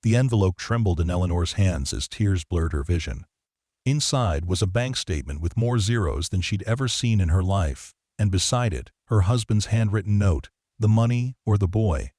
The envelope trembled in Eleanor's hands as tears blurred her vision. Inside was a bank statement with more zeros than she'd ever seen in her life, and beside it, her husband's handwritten note, "The money or the boy.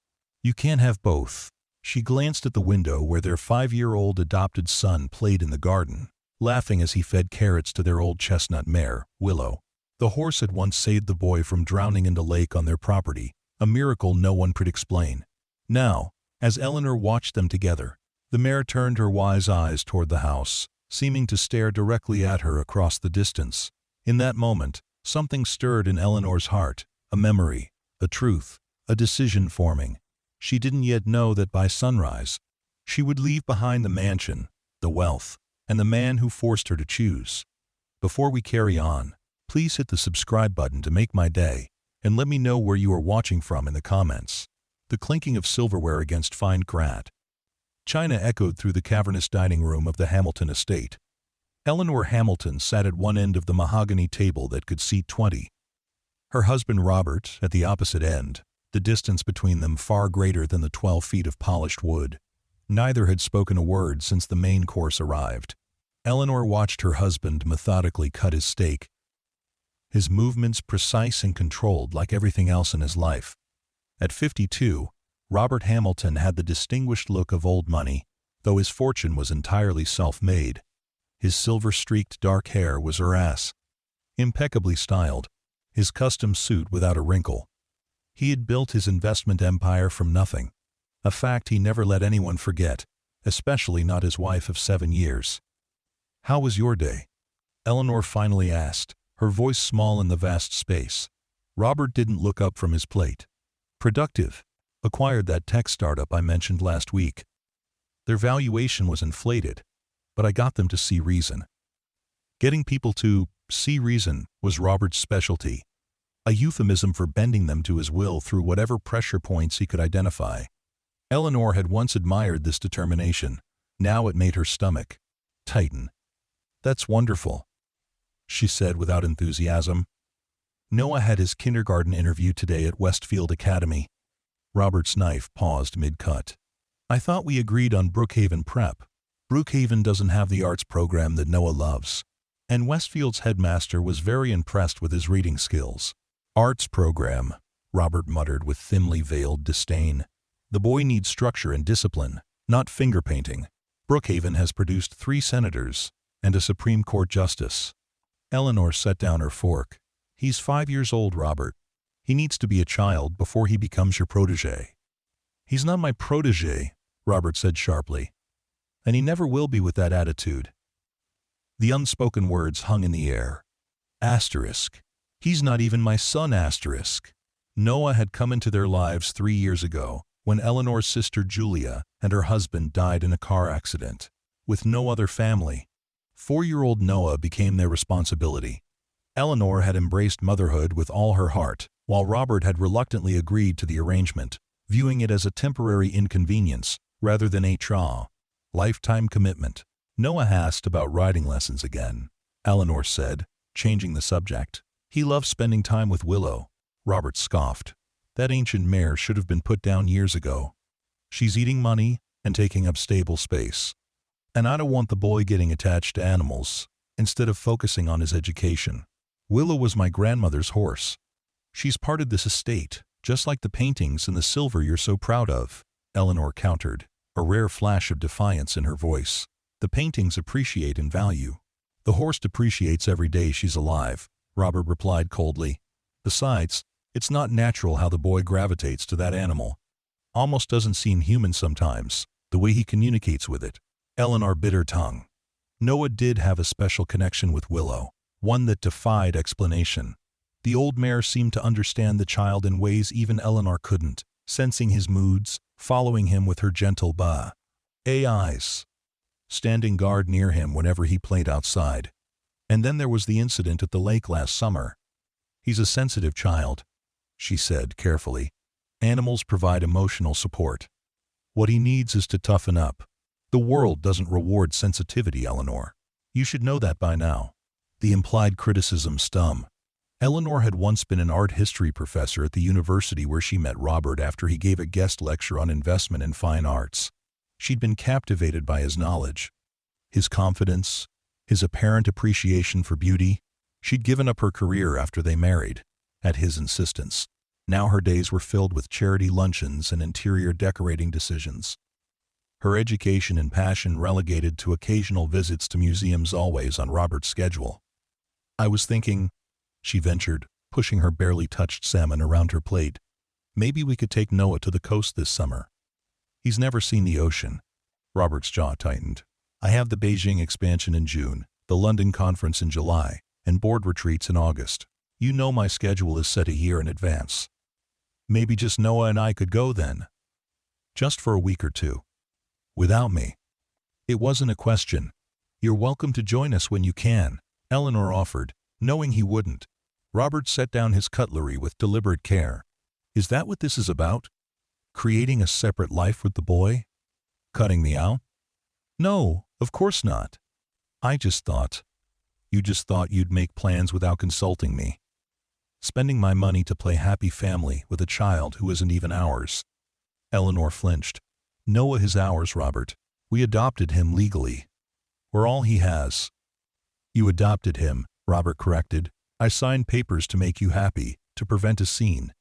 You can't have both." She glanced at the window where their 5-year-old adopted son played in the garden, laughing as he fed carrots to their old chestnut mare, Willow. The horse had once saved the boy from drowning in the lake on their property, a miracle no one could explain. Now, as Eleanor watched them together, the mare turned her wise eyes toward the house, seeming to stare directly at her across the distance. In that moment, something stirred in Eleanor's heart, a memory, a truth, a decision forming. She didn't yet know that by sunrise, she would leave behind the mansion, the wealth, and the man who forced her to choose. Before we carry on, please hit the subscribe button to make my day, and let me know where you are watching from in the comments. The clinking of silverware against fine granite china echoed through the cavernous dining room of the Hamilton estate. Eleanor Hamilton sat at one end of the mahogany table that could seat 20. Her husband Robert at the opposite end, the distance between them far greater than the 12 feet of polished wood. Neither had spoken a word since the main course arrived. Eleanor watched her husband methodically cut his steak, his movements precise and controlled like everything else in his life. At 52, Robert Hamilton had the distinguished look of old money, though his fortune was entirely self-made. His silver-streaked dark hair was impeccably styled, his custom suit without a wrinkle. He had built his investment empire from nothing, a fact he never let anyone forget, especially not his wife of 7 years. "How was your day?" Eleanor finally asked, her voice small in the vast space. Robert didn't look up from his plate. "Productive. Acquired that tech startup I mentioned last week. Their valuation was inflated, but I got them to see reason." Getting people to see reason was Robert's specialty, a euphemism for bending them to his will through whatever pressure points he could identify. Eleanor had once admired this determination. Now it made her stomach tighten. "That's wonderful," she said without enthusiasm. "Noah had his kindergarten interview today at Westfield Academy." Robert's knife paused mid-cut. "I thought we agreed on Brookhaven Prep. Brookhaven doesn't have the arts program that Noah loves." And Westfield's headmaster was very impressed with his reading skills. "Arts program," Robert muttered with thinly veiled disdain. "The boy needs structure and discipline, not finger-painting. Brookhaven has produced 3 senators and a Supreme Court justice." Eleanor set down her fork. "He's 5 years old, Robert. He needs to be a child before he becomes your protege." "He's not my protege," Robert said sharply. "And he never will be with that attitude." The unspoken words hung in the air. Asterisk. "He's not even my son, asterisk." Noah had come into their lives 3 years ago, when Eleanor's sister Julia and her husband died in a car accident. With no other family, 4-year-old Noah became their responsibility. Eleanor had embraced motherhood with all her heart, while Robert had reluctantly agreed to the arrangement, viewing it as a temporary inconvenience rather than a lifetime commitment. Noah asked about riding lessons again. Eleanor said, changing the subject. "He loves spending time with Willow." Robert scoffed. "That ancient mare should have been put down years ago. She's eating money and taking up stable space. And I don't want the boy getting attached to animals, instead of focusing on his education. Willow was my grandmother's horse. She's part of this estate, just like the paintings and the silver you're so proud of," Eleanor countered, a rare flash of defiance in her voice. "The paintings appreciate in value. The horse depreciates every day she's alive," Robert replied coldly. "Besides, it's not natural how the boy gravitates to that animal. Almost doesn't seem human sometimes, the way he communicates with it." Eleanor bit her tongue. Noah did have a special connection with Willow, one that defied explanation. The old mare seemed to understand the child in ways even Eleanor couldn't, sensing his moods, following him with her gentle eyes, standing guard near him whenever he played outside. And then there was the incident at the lake last summer. "He's a sensitive child," she said carefully. "Animals provide emotional support. What he needs is to toughen up. The world doesn't reward sensitivity, Eleanor. You should know that by now." The implied criticism stung. Eleanor had once been an art history professor at the university where she met Robert after he gave a guest lecture on investment in fine arts. She'd been captivated by his knowledge, his confidence, his apparent appreciation for beauty. She'd given up her career after they married, at his insistence. Now her days were filled with charity luncheons and interior decorating decisions. Her education and passion relegated to occasional visits to museums, always on Robert's schedule. "I was thinking," she ventured, pushing her barely touched salmon around her plate, "maybe we could take Noah to the coast this summer. He's never seen the ocean." Robert's jaw tightened. "I have the Beijing expansion in June, the London conference in July, and board retreats in August. You know my schedule is set a year in advance. Maybe just Noah and I could go then. Just for a week or two. Without me." "It wasn't a question. You're welcome to join us when you can," Eleanor offered, knowing he wouldn't. Robert set down his cutlery with deliberate care. "Is that what this is about? Creating a separate life with the boy? Cutting me out?" "No, of course not. I just thought. You just thought you'd make plans without consulting me. Spending my money to play happy family with a child who isn't even ours." Eleanor flinched. "Noah is ours, Robert. We adopted him legally. We're all he has." "You adopted him," Robert corrected. "I signed papers to make you happy, to prevent a scene."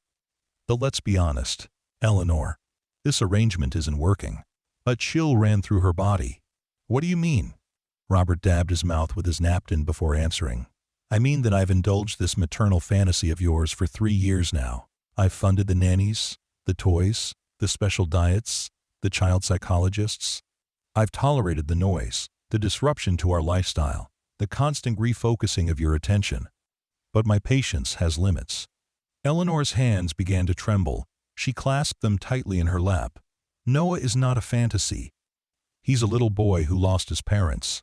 "But let's be honest, Eleanor. This arrangement isn't working." A chill ran through her body. "What do you mean?" Robert dabbed his mouth with his napkin before answering. "I mean that I've indulged this maternal fantasy of yours for 3 years now. I've funded the nannies, the toys, the special diets, the child psychologists. I've tolerated the noise, the disruption to our lifestyle, the constant refocusing of your attention. But my patience has limits." Eleanor's hands began to tremble. She clasped them tightly in her lap. "Noah is not a fantasy. He's a little boy who lost his parents.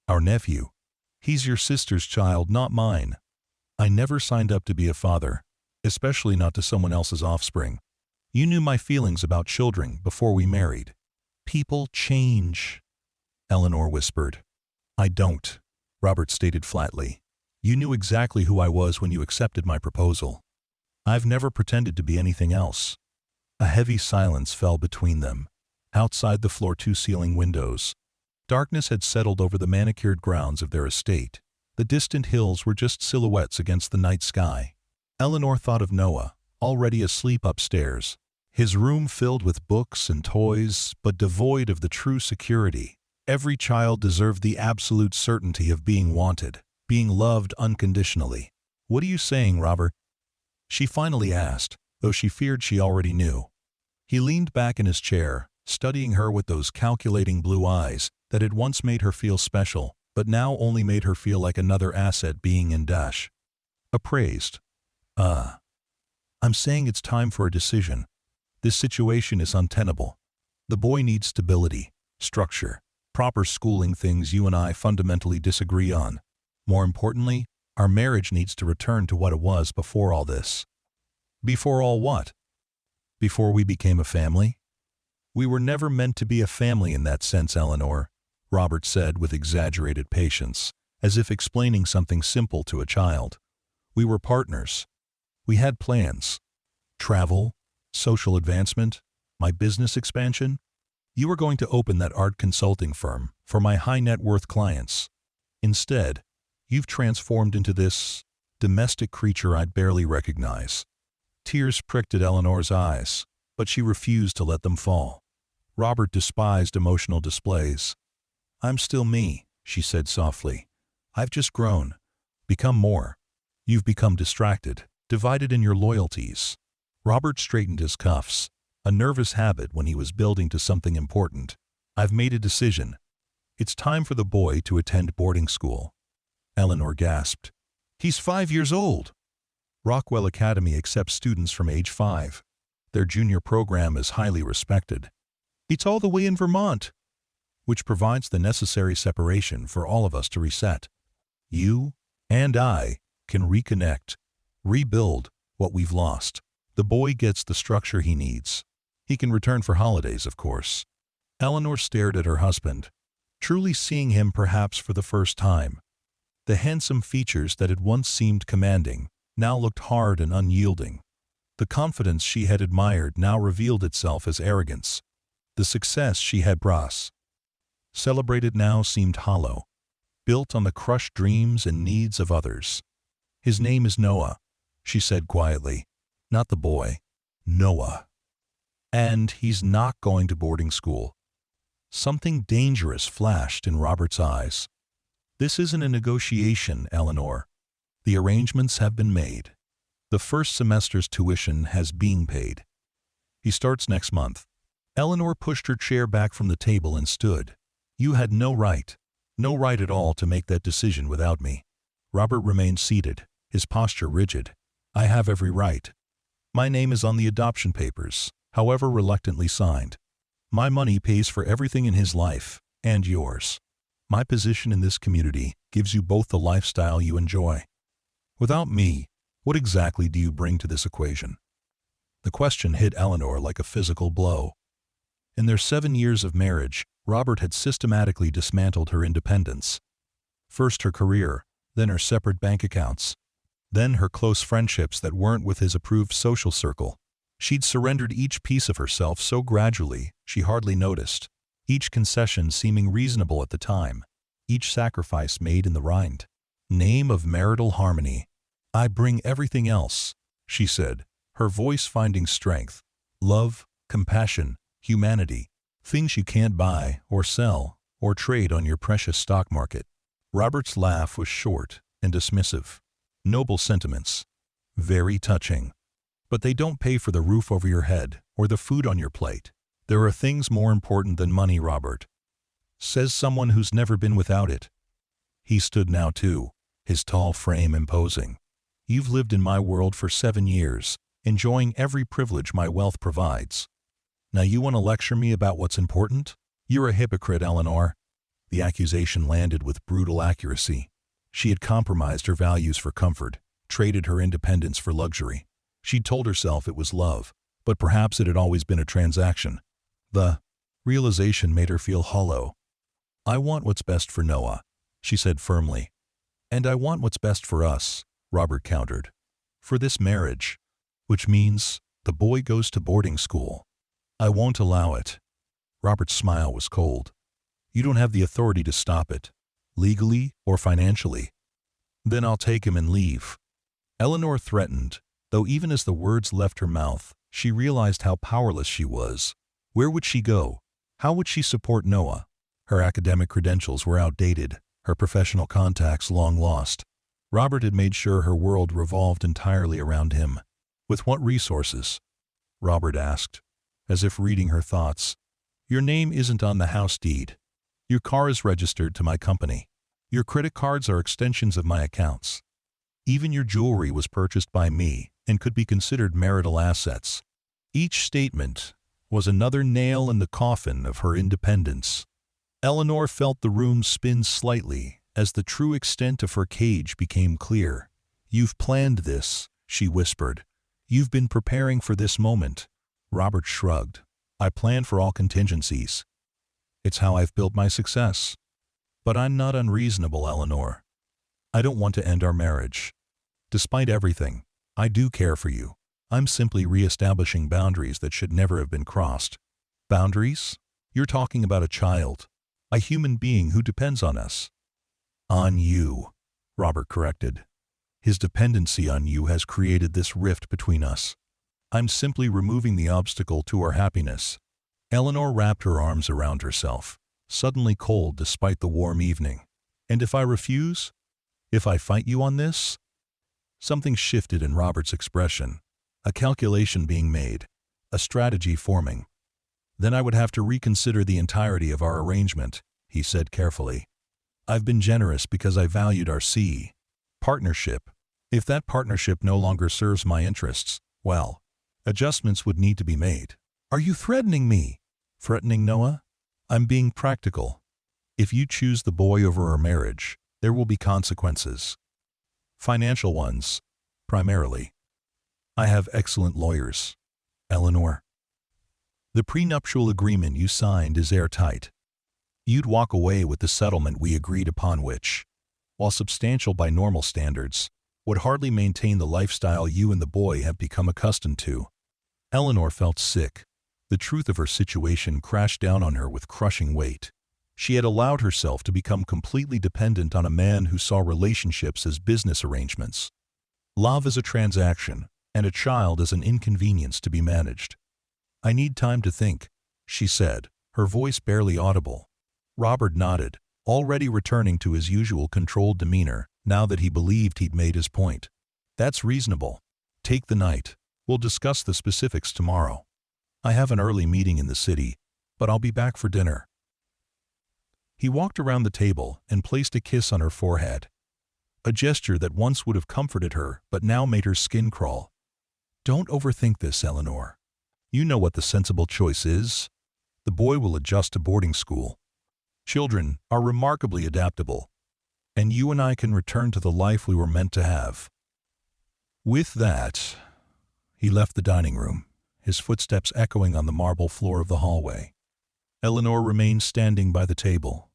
Our nephew. He's your sister's child, not mine. I never signed up to be a father, especially not to someone else's offspring. You knew my feelings about children before we married." "People change," Eleanor whispered. "I don't," Robert stated flatly. "You knew exactly who I was when you accepted my proposal. I've never pretended to be anything else." A heavy silence fell between them. Outside the floor-to-ceiling windows, darkness had settled over the manicured grounds of their estate. The distant hills were just silhouettes against the night sky. Eleanor thought of Noah, already asleep upstairs, his room filled with books and toys, but devoid of the true security. Every child deserved the absolute certainty of being wanted, being loved unconditionally. "What are you saying, Robert?" she finally asked, though she feared she already knew. He leaned back in his chair, studying her with those calculating blue eyes that had once made her feel special, but now only made her feel like another asset being in dash. Appraised. I'm saying it's time for a decision. This situation is untenable. The boy needs stability, structure, proper schooling, things you and I fundamentally disagree on. More importantly, our marriage needs to return to what it was before all this." "Before all what?" "Before we became a family." "We were never meant to be a family in that sense, Eleanor," Robert said with exaggerated patience, as if explaining something simple to a child. "We were partners. We had plans. Travel, social advancement, my business expansion. You were going to open that art consulting firm for my high-net-worth clients. Instead, you've transformed into this domestic creature I'd barely recognize." Tears pricked at Eleanor's eyes, but she refused to let them fall. Robert despised emotional displays. "I'm still me," she said softly. "I've just grown, become more. You've become distracted, divided in your loyalties." Robert straightened his cuffs, a nervous habit when he was building to something important. "I've made a decision. It's time for the boy to attend boarding school." Eleanor gasped. "He's 5 years old." Rockwell Academy accepts students from age 5. Their junior program is highly respected. It's all the way in Vermont, which provides the necessary separation for all of us to reset. You and I can reconnect, rebuild what we've lost. The boy gets the structure he needs. He can return for holidays, of course. Eleanor stared at her husband, truly seeing him perhaps for the first time. The handsome features that had once seemed commanding now looked hard and unyielding. The confidence she had admired now revealed itself as arrogance. The success she had celebrated now seemed hollow, built on the crushed dreams and needs of others. "His name is Noah," she said quietly. "Not the boy. Noah. And he's not going to boarding school." Something dangerous flashed in Robert's eyes. "This isn't a negotiation, Eleanor. The arrangements have been made. The first semester's tuition has been paid. He starts next month." Eleanor pushed her chair back from the table and stood. "You had no right at all to make that decision without me." Robert remained seated, his posture rigid. "I have every right. My name is on the adoption papers, however reluctantly signed. My money pays for everything in his life, and yours. My position in this community gives you both the lifestyle you enjoy. Without me, what exactly do you bring to this equation?" The question hit Eleanor like a physical blow. In their 7 years of marriage, Robert had systematically dismantled her independence. First her career, then her separate bank accounts, then her close friendships that weren't with his approved social circle. She'd surrendered each piece of herself so gradually she hardly noticed, each concession seeming reasonable at the time, each sacrifice made in the right name of marital harmony. "I bring everything else," she said, her voice finding strength. "Love, compassion, humanity, things you can't buy or sell or trade on your precious stock market." Robert's laugh was short and dismissive. "Noble sentiments. Very touching. But they don't pay for the roof over your head or the food on your plate. There are things more important than money, Robert," says someone who's never been without it. He stood now too, his tall frame imposing. "You've lived in my world for 7 years, enjoying every privilege my wealth provides. Now you want to lecture me about what's important? You're a hypocrite, Eleanor." The accusation landed with brutal accuracy. She had compromised her values for comfort, traded her independence for luxury. She'd told herself it was love, but perhaps it had always been a transaction. The realization made her feel hollow. "I want what's best for Noah," she said firmly. "And I want what's best for us," Robert countered. "For this marriage, which means the boy goes to boarding school. I won't allow it." Robert's smile was cold. "You don't have the authority to stop it, legally or financially." "Then I'll take him and leave." Eleanor threatened, though even as the words left her mouth, she realized how powerless she was. Where would she go? How would she support Noah? Her academic credentials were outdated, her professional contacts long lost. Robert had made sure her world revolved entirely around him. "With what resources?" Robert asked, as if reading her thoughts. "Your name isn't on the house deed. Your car is registered to my company. Your credit cards are extensions of my accounts. Even your jewelry was purchased by me and could be considered marital assets." Each statement was another nail in the coffin of her independence. Eleanor felt the room spin slightly as the true extent of her cage became clear. "You've planned this," she whispered. "You've been preparing for this moment." Robert shrugged. "I plan for all contingencies. It's how I've built my success. But I'm not unreasonable, Eleanor. I don't want to end our marriage. Despite everything, I do care for you. I'm simply re-establishing boundaries that should never have been crossed." "Boundaries? You're talking about a child, a human being who depends on us." "On you," Robert corrected. "His dependency on you has created this rift between us. I'm simply removing the obstacle to our happiness." Eleanor wrapped her arms around herself, suddenly cold despite the warm evening. "And if I refuse? If I fight you on this?" Something shifted in Robert's expression, a calculation being made, a strategy forming. "Then I would have to reconsider the entirety of our arrangement," he said carefully. "I've been generous because I valued our partnership. If that partnership no longer serves my interests, well, adjustments would need to be made." "Are you threatening me?" "Threatening Noah? I'm being practical. If you choose the boy over our marriage, there will be consequences. Financial ones, primarily. I have excellent lawyers, Eleanor. The prenuptial agreement you signed is airtight. You'd walk away with the settlement we agreed upon which, while substantial by normal standards, would hardly maintain the lifestyle you and the boy have become accustomed to." Eleanor felt sick. The truth of her situation crashed down on her with crushing weight. She had allowed herself to become completely dependent on a man who saw relationships as business arrangements. Love as a transaction, and a child as an inconvenience to be managed. "I need time to think," she said, her voice barely audible. Robert nodded, already returning to his usual controlled demeanor now that he believed he'd made his point. "That's reasonable. Take the night. We'll discuss the specifics tomorrow. I have an early meeting in the city, but I'll be back for dinner." He walked around the table and placed a kiss on her forehead. A gesture that once would have comforted her but now made her skin crawl. "Don't overthink this, Eleanor. You know what the sensible choice is. The boy will adjust to boarding school. Children are remarkably adaptable, and you and I can return to the life we were meant to have." With that, he left the dining room, his footsteps echoing on the marble floor of the hallway. Eleanor remained standing by the table,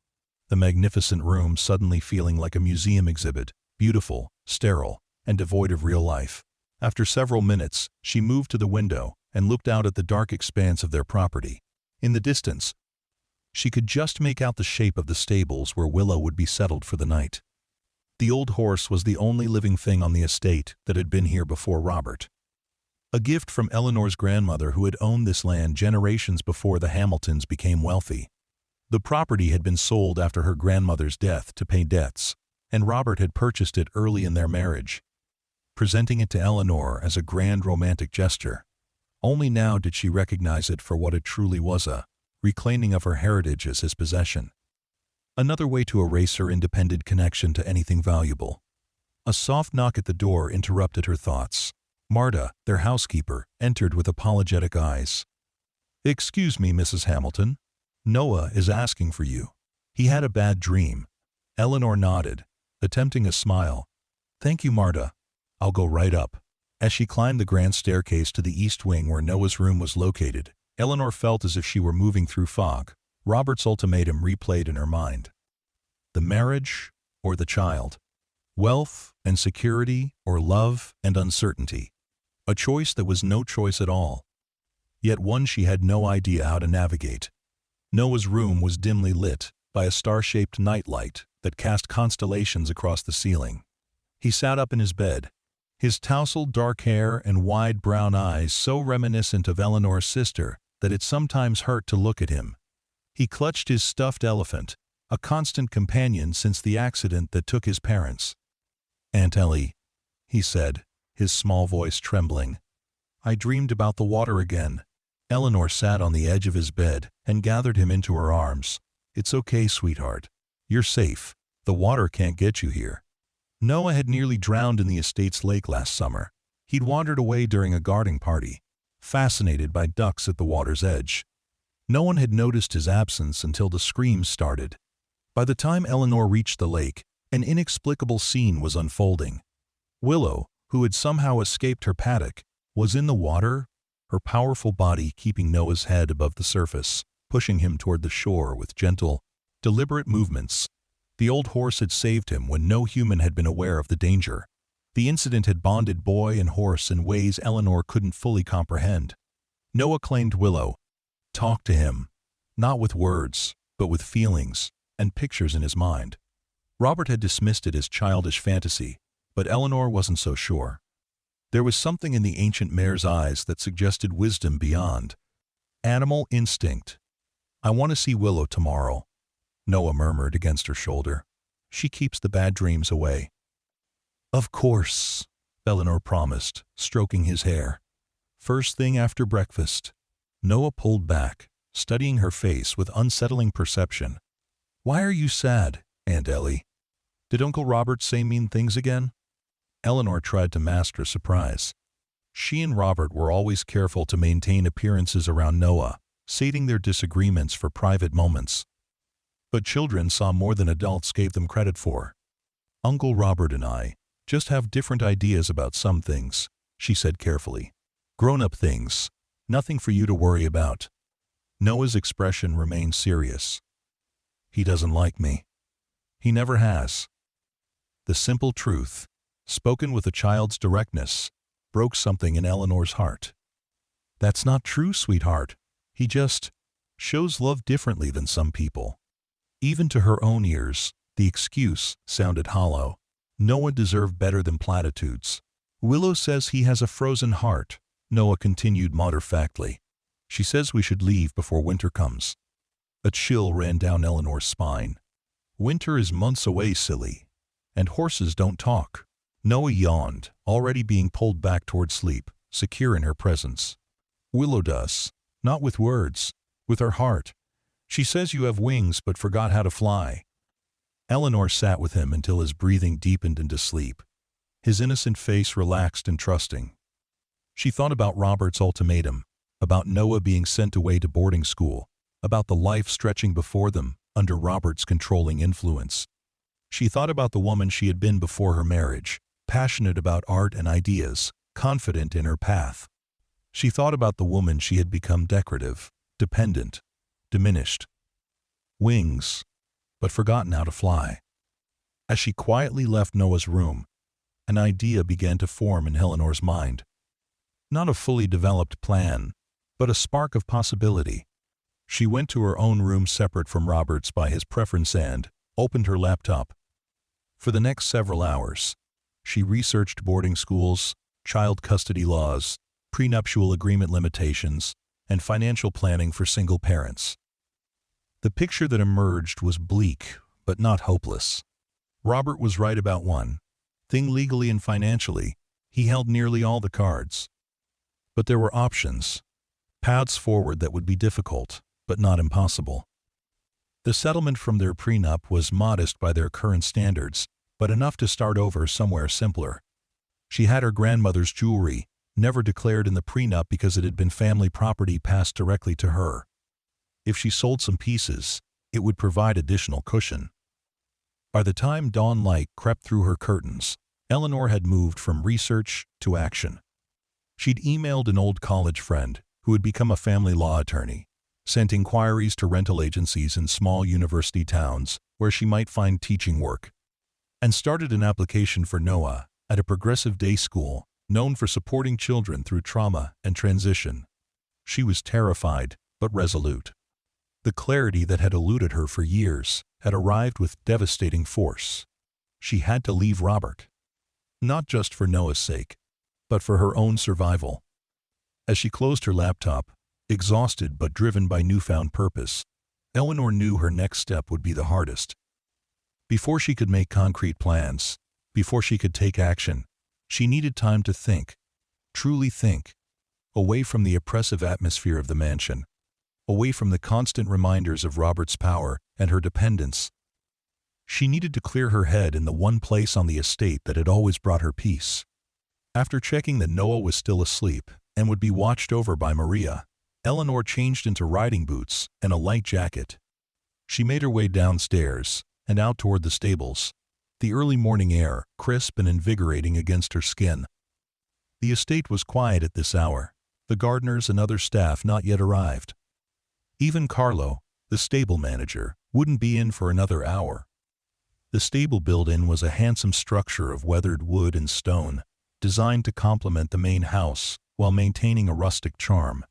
the magnificent room suddenly feeling like a museum exhibit, beautiful, sterile, and devoid of real life. After several minutes, she moved to the window and looked out at the dark expanse of their property. In the distance, she could just make out the shape of the stables where Willow would be settled for the night. The old horse was the only living thing on the estate that had been here before Robert. A gift from Eleanor's grandmother, who had owned this land generations before the Hamiltons became wealthy. The property had been sold after her grandmother's death to pay debts, and Robert had purchased it early in their marriage, presenting it to Eleanor as a grand romantic gesture. Only now did she recognize it for what it truly was, a reclaiming of her heritage as his possession. Another way to erase her independent connection to anything valuable. A soft knock at the door interrupted her thoughts. Marta, their housekeeper, entered with apologetic eyes. "Excuse me, Mrs. Hamilton. Noah is asking for you. He had a bad dream." Eleanor nodded, attempting a smile. "Thank you, Marta. I'll go right up." As she climbed the grand staircase to the east wing where Noah's room was located, Eleanor felt as if she were moving through fog. Robert's ultimatum replayed in her mind. The marriage or the child? Wealth and security or love and uncertainty? A choice that was no choice at all, yet one she had no idea how to navigate. Noah's room was dimly lit by a star-shaped nightlight that cast constellations across the ceiling. He sat up in his bed, his tousled dark hair and wide brown eyes so reminiscent of Eleanor's sister that it sometimes hurt to look at him. He clutched his stuffed elephant, a constant companion since the accident that took his parents. "Aunt Ellie," he said, his small voice trembling. "I dreamed about the water again." Eleanor sat on the edge of his bed and gathered him into her arms. "It's okay, sweetheart. You're safe. The water can't get you here." Noah had nearly drowned in the estate's lake last summer. He'd wandered away during a garden party, fascinated by ducks at the water's edge. No one had noticed his absence until the screams started. By the time Eleanor reached the lake, an inexplicable scene was unfolding. Willow, who had somehow escaped her paddock, was in the water, her powerful body keeping Noah's head above the surface, pushing him toward the shore with gentle, deliberate movements. The old horse had saved him when no human had been aware of the danger. The incident had bonded boy and horse in ways Eleanor couldn't fully comprehend. Noah claimed Willow, talked to him, not with words, but with feelings and pictures in his mind. Robert had dismissed it as childish fantasy, but Eleanor wasn't so sure. There was something in the ancient mare's eyes that suggested wisdom beyond animal instinct. "I want to see Willow tomorrow," Noah murmured against her shoulder. "She keeps the bad dreams away." "Of course," Eleanor promised, stroking his hair. "First thing after breakfast." Noah pulled back, studying her face with unsettling perception. "Why are you sad, Aunt Ellie? Did Uncle Robert say mean things again?" Eleanor tried to master surprise. She and Robert were always careful to maintain appearances around Noah, saving their disagreements for private moments. But children saw more than adults gave them credit for. "Uncle Robert and I just have different ideas about some things," she said carefully. "Grown-up things. Nothing for you to worry about." Noah's expression remained serious. "He doesn't like me. He never has." The simple truth, spoken with a child's directness, broke something in Eleanor's heart. "That's not true, sweetheart," He just shows love differently than some people. Even to her own ears, the excuse sounded hollow. Noah deserved better than platitudes. Willow says he has a frozen heart, Noah continued matter-of-factly. She says we should leave before winter comes. A chill ran down Eleanor's spine. Winter is months away, silly. And horses don't talk. Noah yawned, already being pulled back toward sleep, secure in her presence. Willow does. Not with words. With her heart. She says you have wings but forgot how to fly. Eleanor sat with him until his breathing deepened into sleep. His innocent face relaxed and trusting. She thought about Robert's ultimatum, about Noah being sent away to boarding school, about the life stretching before them under Robert's controlling influence. She thought about the woman she had been before her marriage, passionate about art and ideas, confident in her path. She thought about the woman she had become, decorative, dependent, diminished. Wings, but forgotten how to fly. As she quietly left Noah's room, an idea began to form in Eleanor's mind. Not a fully developed plan, but a spark of possibility. She went to her own room separate from Robert's by his preference and opened her laptop. For the next several hours, she researched boarding schools, child custody laws, prenuptial agreement limitations, and financial planning for single parents. The picture that emerged was bleak, but not hopeless. Robert was right about one thing: legally and financially, he held nearly all the cards. But there were options, paths forward that would be difficult, but not impossible. The settlement from their prenup was modest by their current standards, but enough to start over somewhere simpler. She had her grandmother's jewelry, never declared in the prenup because it had been family property passed directly to her. If she sold some pieces, it would provide additional cushion. By the time dawn light crept through her curtains, Eleanor had moved from research to action. She'd emailed an old college friend who had become a family law attorney, sent inquiries to rental agencies in small university towns where she might find teaching work, and started an application for Noah at a progressive day school known for supporting children through trauma and transition. She was terrified, but resolute. The clarity that had eluded her for years had arrived with devastating force. She had to leave Robert. Not just for Noah's sake, but for her own survival. As she closed her laptop, exhausted but driven by newfound purpose, Eleanor knew her next step would be the hardest. Before she could make concrete plans, before she could take action, she needed time to think, truly think, away from the oppressive atmosphere of the mansion, away from the constant reminders of Robert's power and her dependence. She needed to clear her head in the one place on the estate that had always brought her peace. After checking that Noah was still asleep and would be watched over by Maria, Eleanor changed into riding boots and a light jacket. She made her way downstairs and out toward the stables, the early morning air crisp and invigorating against her skin. The estate was quiet at this hour, the gardeners and other staff not yet arrived. Even Carlo, the stable manager, wouldn't be in for another hour. The stable built-in was a handsome structure of weathered wood and stone, designed to complement the main house while maintaining a rustic charm.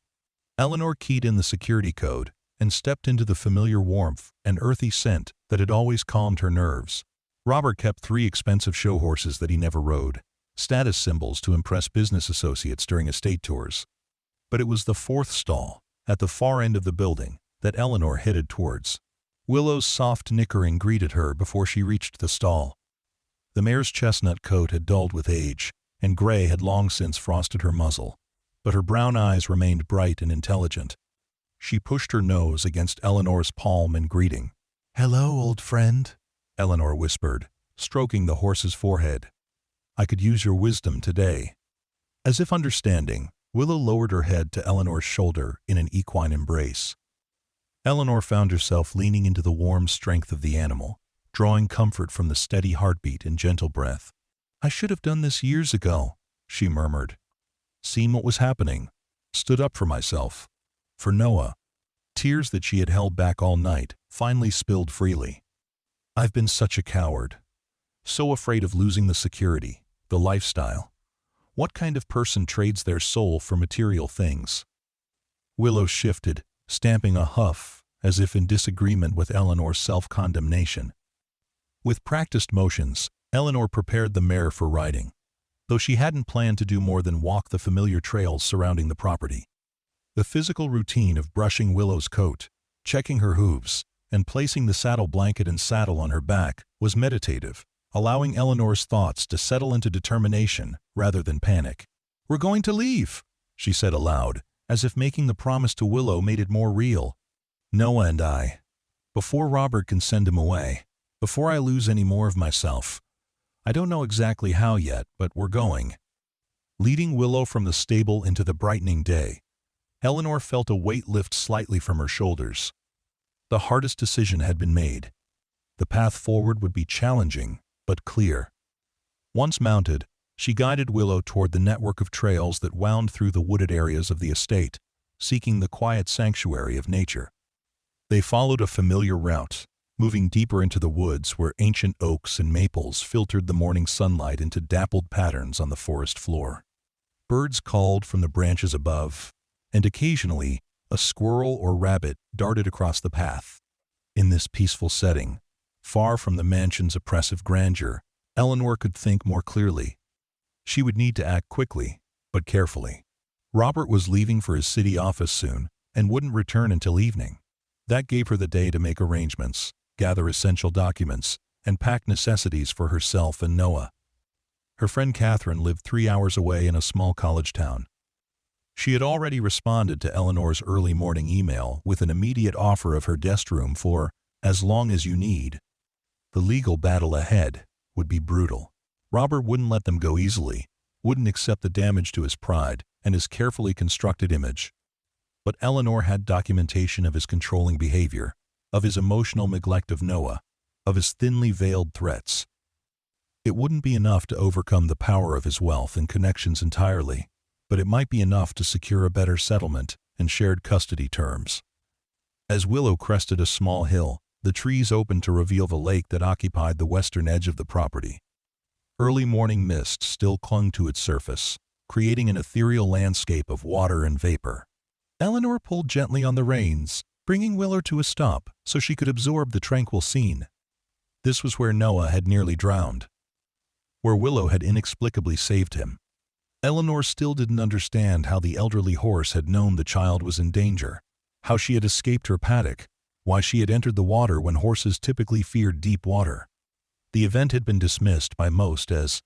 Eleanor keyed in the security code and stepped into the familiar warmth and earthy scent that had always calmed her nerves. Robert kept 3 expensive show horses that he never rode, status symbols to impress business associates during estate tours. But it was the 4th stall, at the far end of the building, that Eleanor headed towards. Willow's soft nickering greeted her before she reached the stall. The mare's chestnut coat had dulled with age, and gray had long since frosted her muzzle, but her brown eyes remained bright and intelligent. She pushed her nose against Eleanor's palm in greeting. "Hello, old friend," Eleanor whispered, stroking the horse's forehead. "I could use your wisdom today." As if understanding, Willow lowered her head to Eleanor's shoulder in an equine embrace. Eleanor found herself leaning into the warm strength of the animal, drawing comfort from the steady heartbeat and gentle breath. "I should have done this years ago," she murmured. Seen what was happening, stood up for myself, for Noah. Tears that she had held back all night finally spilled freely. "I've been such a coward. So afraid of losing the security, the lifestyle. What kind of person trades their soul for material things?" Willow shifted, stamping a huff, as if in disagreement with Eleanor's self-condemnation. With practiced motions, Eleanor prepared the mare for riding, though she hadn't planned to do more than walk the familiar trails surrounding the property. The physical routine of brushing Willow's coat, checking her hooves, and placing the saddle blanket and saddle on her back was meditative, allowing Eleanor's thoughts to settle into determination rather than panic. "We're going to leave," she said aloud, as if making the promise to Willow made it more real. "Noah and I. Before Robert can send him away. Before I lose any more of myself. I don't know exactly how yet, but we're going." Leading Willow from the stable into the brightening day, Eleanor felt a weight lift slightly from her shoulders. The hardest decision had been made. The path forward would be challenging, but clear. Once mounted, she guided Willow toward the network of trails that wound through the wooded areas of the estate, seeking the quiet sanctuary of nature. They followed a familiar route, moving deeper into the woods where ancient oaks and maples filtered the morning sunlight into dappled patterns on the forest floor. Birds called from the branches above, and occasionally a squirrel or rabbit darted across the path. In this peaceful setting, far from the mansion's oppressive grandeur, Eleanor could think more clearly. She would need to act quickly, but carefully. Robert was leaving for his city office soon and wouldn't return until evening. That gave her the day to make arrangements, gather essential documents, and pack necessities for herself and Noah. Her friend Catherine lived 3 hours away in a small college town. She had already responded to Eleanor's early morning email with an immediate offer of her guest room for as long as you need. The legal battle ahead would be brutal. Robert wouldn't let them go easily, wouldn't accept the damage to his pride and his carefully constructed image. But Eleanor had documentation of his controlling behavior, of his emotional neglect of Noah, of his thinly veiled threats. It wouldn't be enough to overcome the power of his wealth and connections entirely, but it might be enough to secure a better settlement and shared custody terms. As Willow crested a small hill, the trees opened to reveal the lake that occupied the western edge of the property. Early morning mist still clung to its surface, creating an ethereal landscape of water and vapor. Eleanor pulled gently on the reins, bringing Willow to a stop so she could absorb the tranquil scene. This was where Noah had nearly drowned, where Willow had inexplicably saved him. Eleanor still didn't understand how the elderly horse had known the child was in danger, how she had escaped her paddock, why she had entered the water when horses typically feared deep water. The event had been dismissed by most as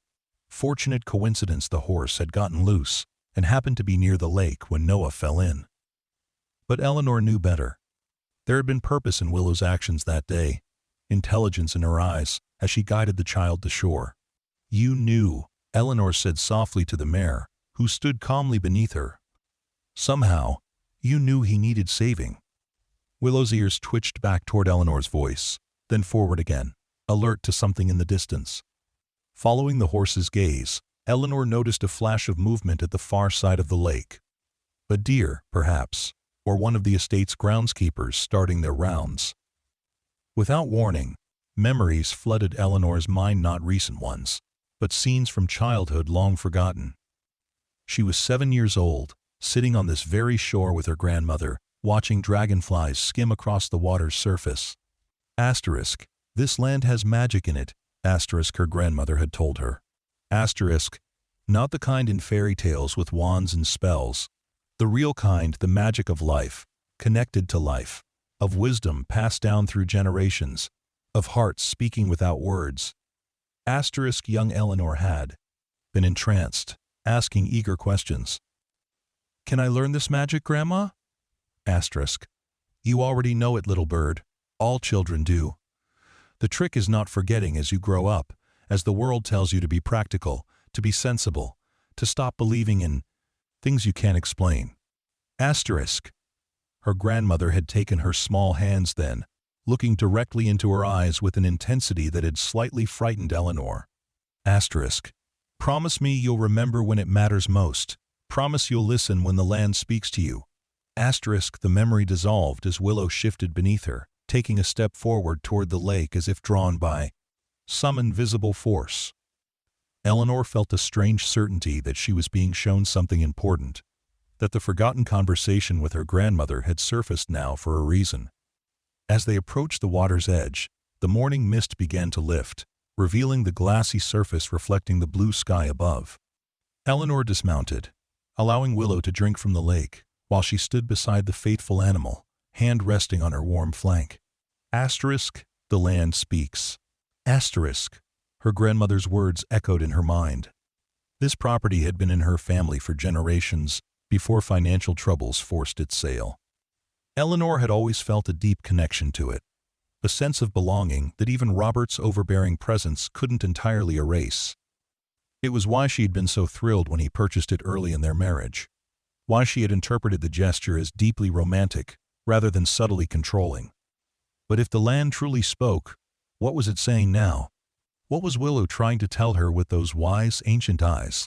fortunate coincidence. The horse had gotten loose and happened to be near the lake when Noah fell in. But Eleanor knew better. There had been purpose in Willow's actions that day, intelligence in her eyes as she guided the child to shore. "You knew," Eleanor said softly to the mare, who stood calmly beneath her. "Somehow, you knew he needed saving." Willow's ears twitched back toward Eleanor's voice, then forward again, alert to something in the distance. Following the horse's gaze, Eleanor noticed a flash of movement at the far side of the lake. A deer, perhaps, or one of the estate's groundskeepers starting their rounds. Without warning, memories flooded Eleanor's mind, not recent ones, but scenes from childhood long forgotten. She was 7 years old, sitting on this very shore with her grandmother, watching dragonflies skim across the water's surface. Asterisk, "This land has magic in it," asterisk, her grandmother had told her. Asterisk, "Not the kind in fairy tales with wands and spells. The real kind, the magic of life, connected to life, of wisdom passed down through generations, of hearts speaking without words." Asterisk, young Eleanor had been entranced, asking eager questions. "Can I learn this magic, Grandma?" Asterisk, "You already know it, little bird. All children do. The trick is not forgetting as you grow up, as the world tells you to be practical, to be sensible, to stop believing in things you can't explain." Asterisk. Her grandmother had taken her small hands then, looking directly into her eyes with an intensity that had slightly frightened Eleanor. Asterisk. "Promise me you'll remember when it matters most. Promise you'll listen when the land speaks to you." Asterisk. The memory dissolved as Willow shifted beneath her, taking a step forward toward the lake as if drawn by some invisible force. Eleanor felt a strange certainty that she was being shown something important. that the forgotten conversation with her grandmother had surfaced now for a reason. As they approached the water's edge, the morning mist began to lift, revealing the glassy surface reflecting the blue sky above. Eleanor dismounted, allowing Willow to drink from the lake, while she stood beside the faithful animal, hand resting on her warm flank. Asterisk, the land speaks. Asterisk, her grandmother's words echoed in her mind. This property had been in her family for generations, before financial troubles forced its sale. Eleanor had always felt a deep connection to it, a sense of belonging that even Robert's overbearing presence couldn't entirely erase. It was why she had been so thrilled when he purchased it early in their marriage, why she had interpreted the gesture as deeply romantic rather than subtly controlling. But if the land truly spoke, what was it saying now? What was Willow trying to tell her with those wise, ancient eyes?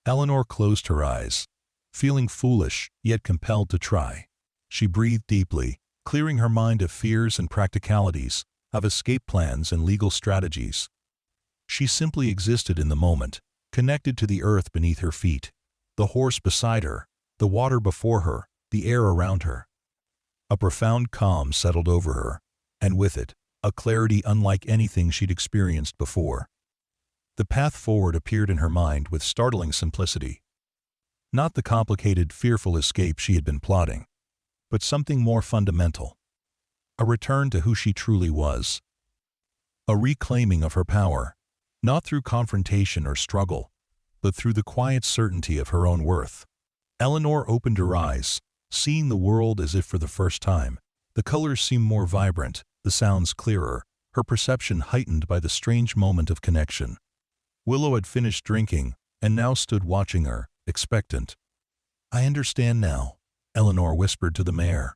Eleanor closed her eyes, feeling foolish yet compelled to try. She breathed deeply, clearing her mind of fears and practicalities, of escape plans and legal strategies. She simply existed in the moment, connected to the earth beneath her feet, the horse beside her, the water before her, the air around her. A profound calm settled over her, and with it, a clarity unlike anything she'd experienced before. The path forward appeared in her mind with startling simplicity. Not the complicated, fearful escape she had been plotting, but something more fundamental. A return to who she truly was. A reclaiming of her power, not through confrontation or struggle, but through the quiet certainty of her own worth. Eleanor opened her eyes, seeing the world as if for the first time. The colors seemed more vibrant, the sounds clearer, her perception heightened by the strange moment of connection. Willow had finished drinking, and now stood watching her, expectant. "I understand now," Eleanor whispered to the mare.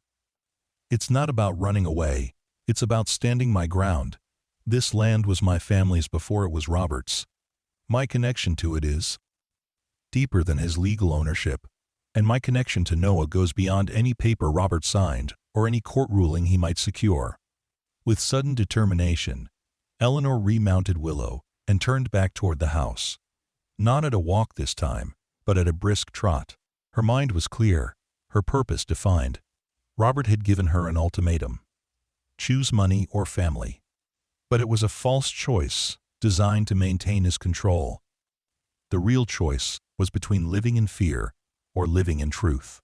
"It's not about running away, it's about standing my ground. This land was my family's before it was Robert's. My connection to it is deeper than his legal ownership, and my connection to Noah goes beyond any paper Robert signed or any court ruling he might secure." With sudden determination, Eleanor remounted Willow and turned back toward the house. Not at a walk this time, but at a brisk trot. Her mind was clear, her purpose defined. Robert had given her an ultimatum: choose money or family. But it was a false choice, designed to maintain his control. The real choice was between living in fear or living in truth,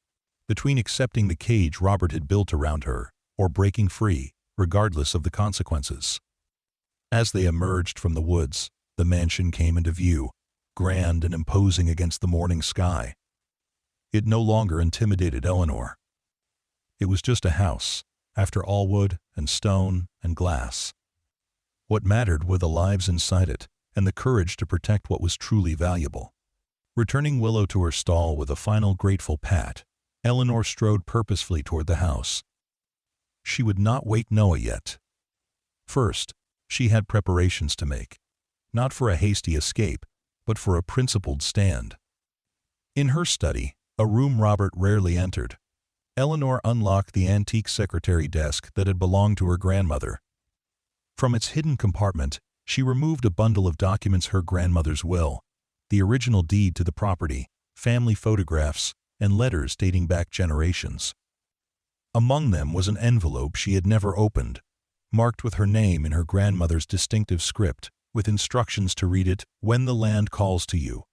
between accepting the cage Robert had built around her or breaking free, regardless of the consequences. As they emerged from the woods, the mansion came into view, grand and imposing against the morning sky. It no longer intimidated Eleanor. It was just a house, after all wood and stone and glass. What mattered were the lives inside it and the courage to protect what was truly valuable. Returning Willow to her stall with a final grateful pat, Eleanor strode purposefully toward the house. She would not wake Noah yet. First, she had preparations to make, not for a hasty escape, but for a principled stand. In her study, a room Robert rarely entered, Eleanor unlocked the antique secretary desk that had belonged to her grandmother. From its hidden compartment, she removed a bundle of documents: her grandmother's will, the original deed to the property, family photographs, and letters dating back generations. Among them was an envelope she had never opened, marked with her name in her grandmother's distinctive script, with instructions to read it when the land calls to you.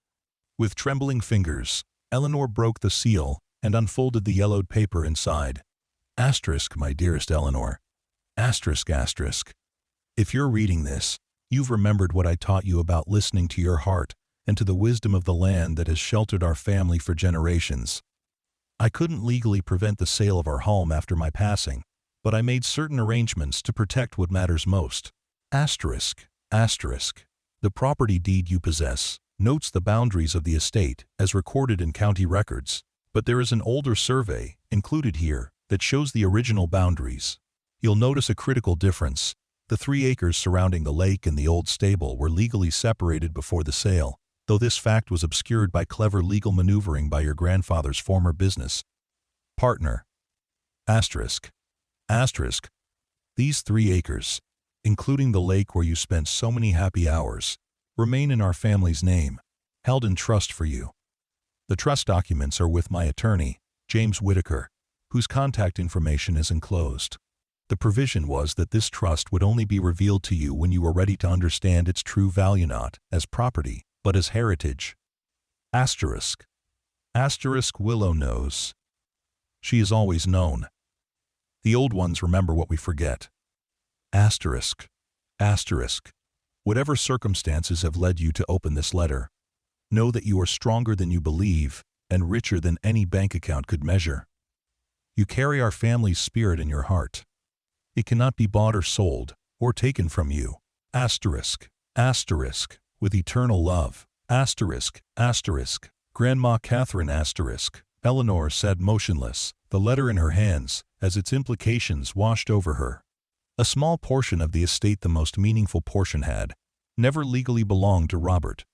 With trembling fingers, Eleanor broke the seal and unfolded the yellowed paper inside. Asterisk, my dearest Eleanor. Asterisk, asterisk. If you're reading this, you've remembered what I taught you about listening to your heart and to the wisdom of the land that has sheltered our family for generations. I couldn't legally prevent the sale of our home after my passing, but I made certain arrangements to protect what matters most. Asterisk, asterisk. The property deed you possess notes the boundaries of the estate as recorded in county records, but there is an older survey included here that shows the original boundaries. You'll notice a critical difference. The 3 acres surrounding the lake and the old stable were legally separated before the sale, though this fact was obscured by clever legal maneuvering by your grandfather's former business partner. Asterisk. Asterisk. These 3 acres, including the lake where you spent so many happy hours, remain in our family's name, held in trust for you. The trust documents are with my attorney, James Whitaker, whose contact information is enclosed. The provision was that this trust would only be revealed to you when you were ready to understand its true value, not as property, but as heritage. Asterisk. Asterisk. Willow knows. She has always known. The old ones remember what we forget. Asterisk. Asterisk. Whatever circumstances have led you to open this letter, know that you are stronger than you believe and richer than any bank account could measure. You carry our family's spirit in your heart. It cannot be bought or sold or taken from you. Asterisk. Asterisk. With eternal love. Asterisk. Asterisk. Grandma Catherine. Asterisk. Eleanor sat motionless, the letter in her hands, as its implications washed over her. A small portion of the estate, the most meaningful portion, had never legally belonged to Robert.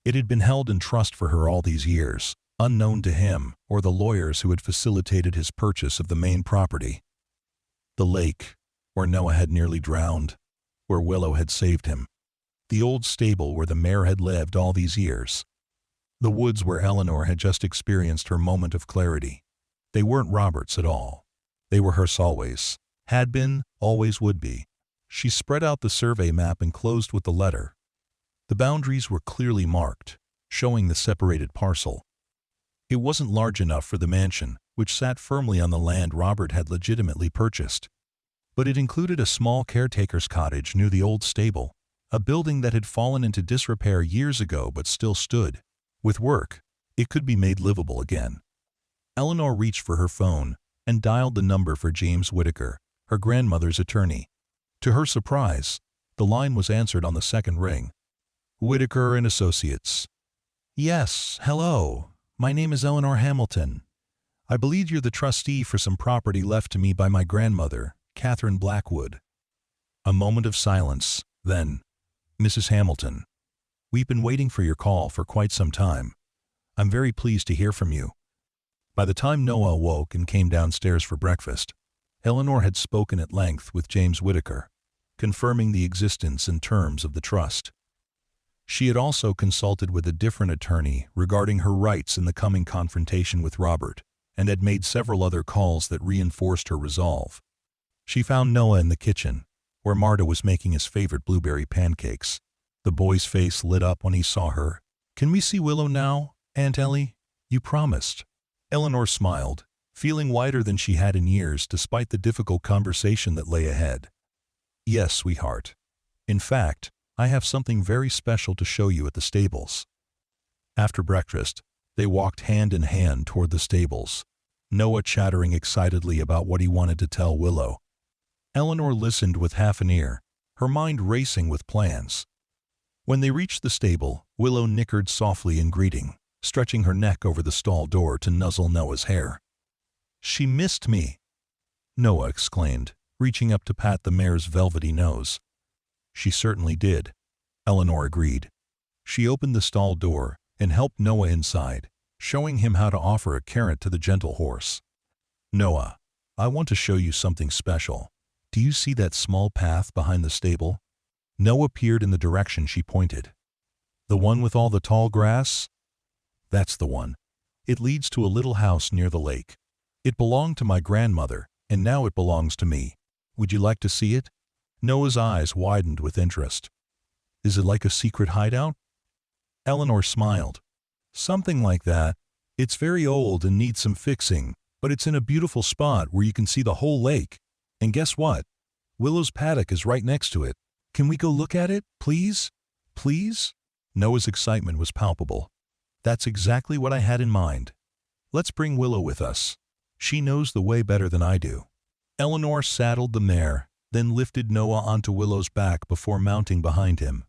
It had been held in trust for her all these years, unknown to him or the lawyers who had facilitated his purchase of the main property. The lake, where Noah had nearly drowned, where Willow had saved him. The old stable where the mare had lived all these years. The woods where Eleanor had just experienced her moment of clarity. They weren't Robert's at all. They were hers always. Had been, always would be. She spread out the survey map enclosed with the letter. The boundaries were clearly marked, showing the separated parcel. It wasn't large enough for the mansion, which sat firmly on the land Robert had legitimately purchased. But it included a small caretaker's cottage near the old stable, a building that had fallen into disrepair years ago but still stood. With work, it could be made livable again. Eleanor reached for her phone and dialed the number for James Whitaker, her grandmother's attorney. To her surprise, the line was answered on the second ring. Whitaker and Associates. Yes, hello. My name is Eleanor Hamilton. I believe you're the trustee for some property left to me by my grandmother, Catherine Blackwood. A moment of silence, then, Mrs. Hamilton. We've been waiting for your call for quite some time. I'm very pleased to hear from you. By the time Noah awoke and came downstairs for breakfast, Eleanor had spoken at length with James Whitaker, confirming the existence and terms of the trust. She had also consulted with a different attorney regarding her rights in the coming confrontation with Robert, and had made several other calls that reinforced her resolve. She found Noah in the kitchen, where Marta was making his favorite blueberry pancakes. The boy's face lit up when he saw her. "Can we see Willow now, Aunt Ellie? You promised." Eleanor smiled, feeling lighter than she had in years despite the difficult conversation that lay ahead. "Yes, sweetheart. In fact, I have something very special to show you at the stables." After breakfast, they walked hand in hand toward the stables, Noah chattering excitedly about what he wanted to tell Willow. Eleanor listened with half an ear, her mind racing with plans. When they reached the stable, Willow nickered softly in greeting, stretching her neck over the stall door to nuzzle Noah's hair. "She missed me," Noah exclaimed, reaching up to pat the mare's velvety nose. "She certainly did," Eleanor agreed. She opened the stall door and helped Noah inside, showing him how to offer a carrot to the gentle horse. "Noah, I want to show you something special. Do you see that small path behind the stable?" Noah peered in the direction she pointed. "The one with all the tall grass?" "That's the one. It leads to a little house near the lake. It belonged to my grandmother, and now it belongs to me. Would you like to see it?" Noah's eyes widened with interest. "Is it like a secret hideout?" Eleanor smiled. "Something like that. It's very old and needs some fixing, but it's in a beautiful spot where you can see the whole lake. And guess what? Willow's paddock is right next to it. Can we go look at it, please? Please?" Noah's excitement was palpable. "That's exactly what I had in mind. Let's bring Willow with us. She knows the way better than I do." Eleanor saddled the mare, then lifted Noah onto Willow's back before mounting behind him.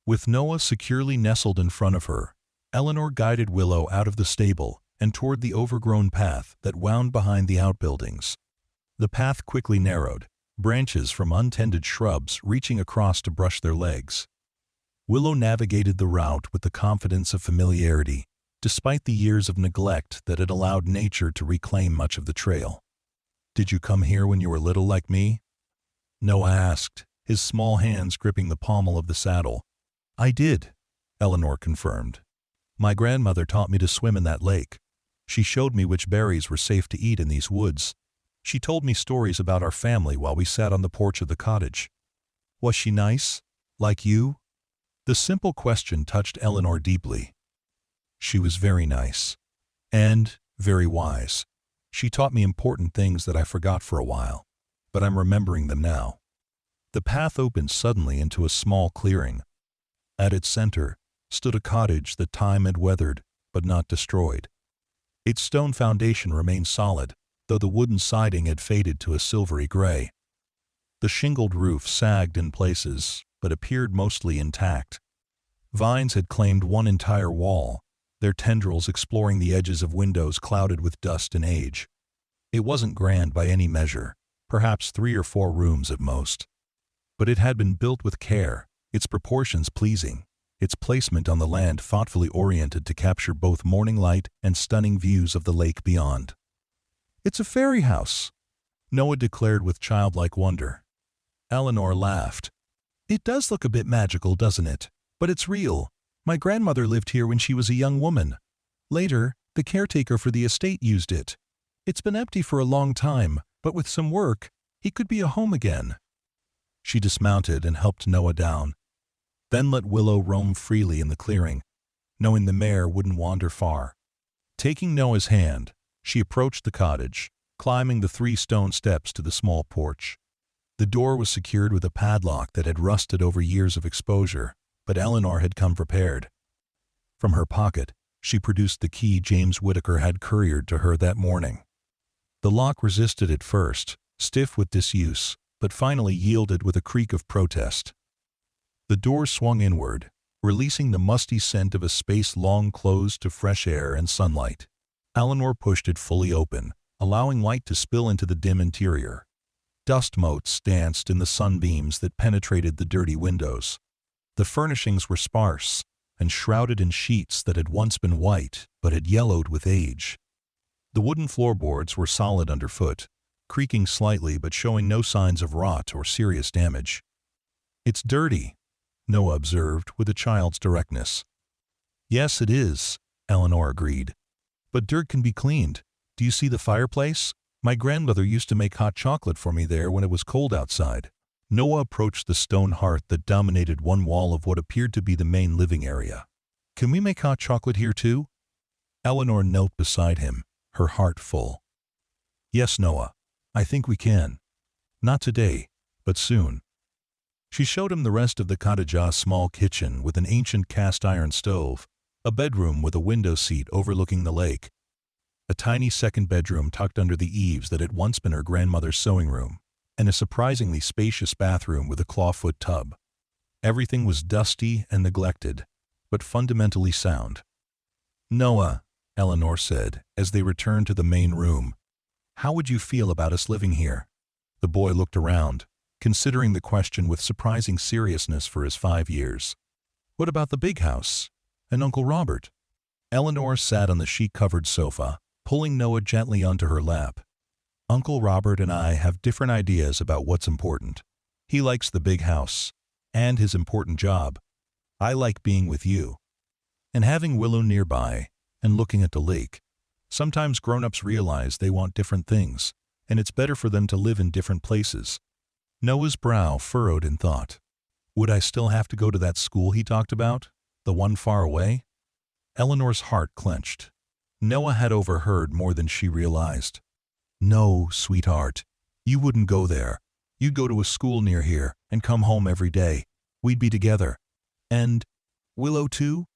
With Noah securely nestled in front of her, Eleanor guided Willow out of the stable and toward the overgrown path that wound behind the outbuildings. The path quickly narrowed, branches from untended shrubs reaching across to brush their legs. Willow navigated the route with the confidence of familiarity, despite the years of neglect that had allowed nature to reclaim much of the trail. "Did you come here when you were little like me?" Noah asked, his small hands gripping the pommel of the saddle. "I did," Eleanor confirmed. My grandmother taught me to swim in that lake. She showed me which berries were safe to eat in these woods. She told me stories about our family while we sat on the porch of the cottage. Was she nice? Like you? The simple question touched Eleanor deeply. She was very nice. And very wise. She taught me important things that I forgot for a while, but I'm remembering them now. The path opened suddenly into a small clearing. At its center stood a cottage that time had weathered, but not destroyed. Its stone foundation remained solid, though the wooden siding had faded to a silvery gray. The shingled roof sagged in places, but appeared mostly intact. Vines had claimed one entire wall, their tendrils exploring the edges of windows clouded with dust and age. It wasn't grand by any measure, perhaps 3 or 4 rooms at most. But it had been built with care, its proportions pleasing, its placement on the land thoughtfully oriented to capture both morning light and stunning views of the lake beyond. "It's a fairy house," Noah declared with childlike wonder. Eleanor laughed. "It does look a bit magical, doesn't it? But it's real. My grandmother lived here when she was a young woman. Later, the caretaker for the estate used it. It's been empty for a long time, but with some work, it could be a home again." She dismounted and helped Noah down, then let Willow roam freely in the clearing, knowing the mare wouldn't wander far. Taking Noah's hand, she approached the cottage, climbing the 3 stone steps to the small porch. The door was secured with a padlock that had rusted over years of exposure, but Eleanor had come prepared. From her pocket, she produced the key James Whitaker had couriered to her that morning. The lock resisted at first, stiff with disuse, but finally yielded with a creak of protest. The door swung inward, releasing the musty scent of a space long closed to fresh air and sunlight. Eleanor pushed it fully open, allowing light to spill into the dim interior. Dust motes danced in the sunbeams that penetrated the dirty windows. The furnishings were sparse and shrouded in sheets that had once been white but had yellowed with age. The wooden floorboards were solid underfoot, creaking slightly but showing no signs of rot or serious damage. "It's dirty," Noah observed with a child's directness. "Yes, it is," Eleanor agreed. "But dirt can be cleaned. Do you see the fireplace? My grandmother used to make hot chocolate for me there when it was cold outside." Noah approached the stone hearth that dominated one wall of what appeared to be the main living area. "Can we make hot chocolate here too?" Eleanor knelt beside him, her heart full. "Yes, Noah, I think we can. Not today, but soon." She showed him the rest of the cottage, a small kitchen with an ancient cast-iron stove, a bedroom with a window seat overlooking the lake, a tiny second bedroom tucked under the eaves that had once been her grandmother's sewing room, and a surprisingly spacious bathroom with a clawfoot tub. Everything was dusty and neglected, but fundamentally sound. "Noah," Eleanor said, as they returned to the main room, "how would you feel about us living here?" The boy looked around, considering the question with surprising seriousness for his 5 years. "What about the big house? And Uncle Robert?" Eleanor sat on the sheet-covered sofa, pulling Noah gently onto her lap. "Uncle Robert and I have different ideas about what's important. He likes the big house and his important job. I like being with you and having Willow nearby and looking at the lake. Sometimes grown-ups realize they want different things, and it's better for them to live in different places." Noah's brow furrowed in thought. Would I still have to go to that school he talked about? The one far away? Eleanor's heart clenched. Noah had overheard more than she realized. "No, sweetheart. You wouldn't go there. You'd go to a school near here and come home every day. We'd be together. And Willow too?"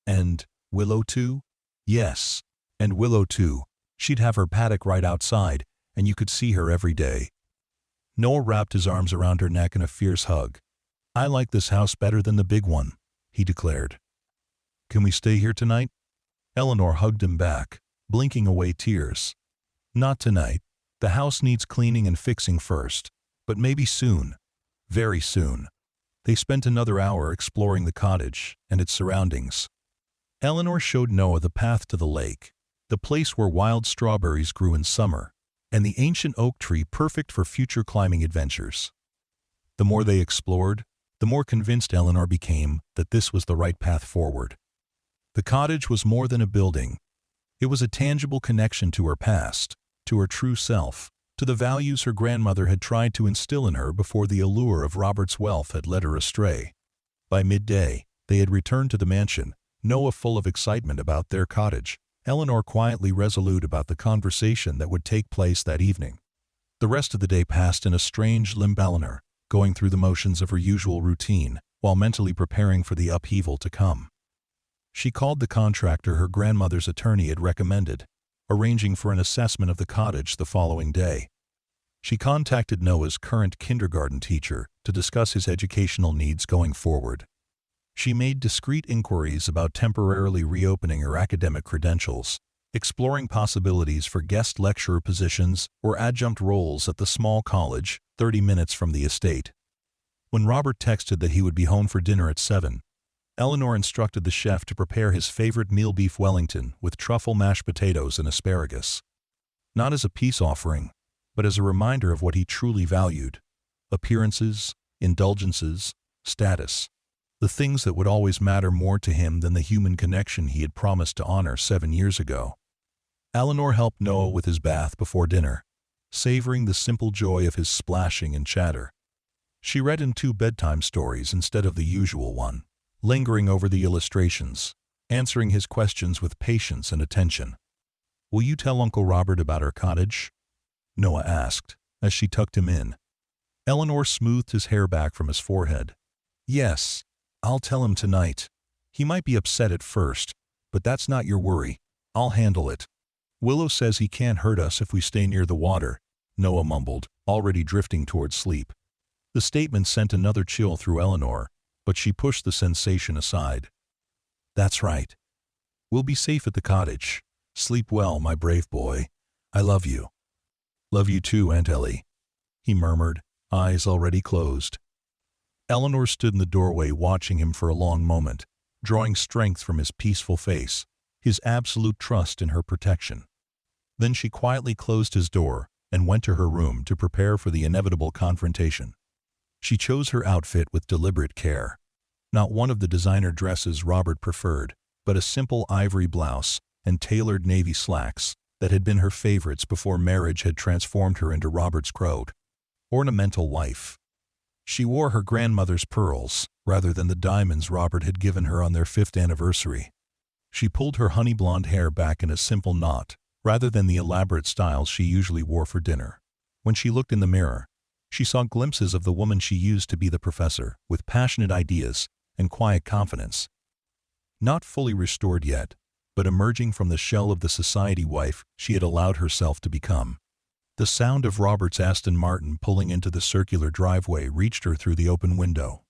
"And Willow too?" "Yes, and Willow too. She'd have her paddock right outside, and you could see her every day." Noah wrapped his arms around her neck in a fierce hug. "I like this house better than the big one," he declared. "Can we stay here tonight?" Eleanor hugged him back, blinking away tears. "Not tonight. The house needs cleaning and fixing first, but maybe soon. Very soon." They spent another hour exploring the cottage and its surroundings. Eleanor showed Noah the path to the lake, the place where wild strawberries grew in summer, and the ancient oak tree perfect for future climbing adventures. The more they explored, the more convinced Eleanor became that this was the right path forward. The cottage was more than a building. It was a tangible connection to her past, to her true self, to the values her grandmother had tried to instill in her before the allure of Robert's wealth had led her astray. By midday, they had returned to the mansion, Noah full of excitement about their cottage, Eleanor quietly resolute about the conversation that would take place that evening. The rest of the day passed in a strange limbo, going through the motions of her usual routine, while mentally preparing for the upheaval to come. She called the contractor her grandmother's attorney had recommended, arranging for an assessment of the cottage the following day. She contacted Noah's current kindergarten teacher to discuss his educational needs going forward. She made discreet inquiries about temporarily reopening her academic credentials, exploring possibilities for guest lecturer positions or adjunct roles at the small college 30 minutes from the estate. When Robert texted that he would be home for dinner at 7, Eleanor instructed the chef to prepare his favorite meal beef Wellington with truffle mashed potatoes and asparagus. Not as a peace offering, but as a reminder of what he truly valued: appearances, indulgences, status. The things that would always matter more to him than the human connection he had promised to honor 7 years ago. Eleanor helped Noah with his bath before dinner, savoring the simple joy of his splashing and chatter. She read him 2 bedtime stories instead of the usual one, lingering over the illustrations, answering his questions with patience and attention. "Will you tell Uncle Robert about our cottage?" Noah asked, as she tucked him in. Eleanor smoothed his hair back from his forehead. "Yes, I'll tell him tonight. He might be upset at first, but that's not your worry. I'll handle it. Willow says he can't hurt us if we stay near the water," Noah mumbled, already drifting toward sleep. The statement sent another chill through Eleanor, but she pushed the sensation aside. "That's right. We'll be safe at the cottage. Sleep well, my brave boy. I love you." "Love you too, Aunt Ellie," he murmured, eyes already closed. Eleanor stood in the doorway watching him for a long moment, drawing strength from his peaceful face, his absolute trust in her protection. Then she quietly closed his door and went to her room to prepare for the inevitable confrontation. She chose her outfit with deliberate care. Not one of the designer dresses Robert preferred, but a simple ivory blouse and tailored navy slacks that had been her favorites before marriage had transformed her into Robert's crowd. Ornamental wife. She wore her grandmother's pearls rather than the diamonds Robert had given her on their 5th anniversary. She pulled her honey blonde hair back in a simple knot rather than the elaborate styles she usually wore for dinner. When she looked in the mirror, she saw glimpses of the woman she used to be, the professor, with passionate ideas and quiet confidence. Not fully restored yet, but emerging from the shell of the society wife she had allowed herself to become. The sound of Robert's Aston Martin pulling into the circular driveway reached her through the open window.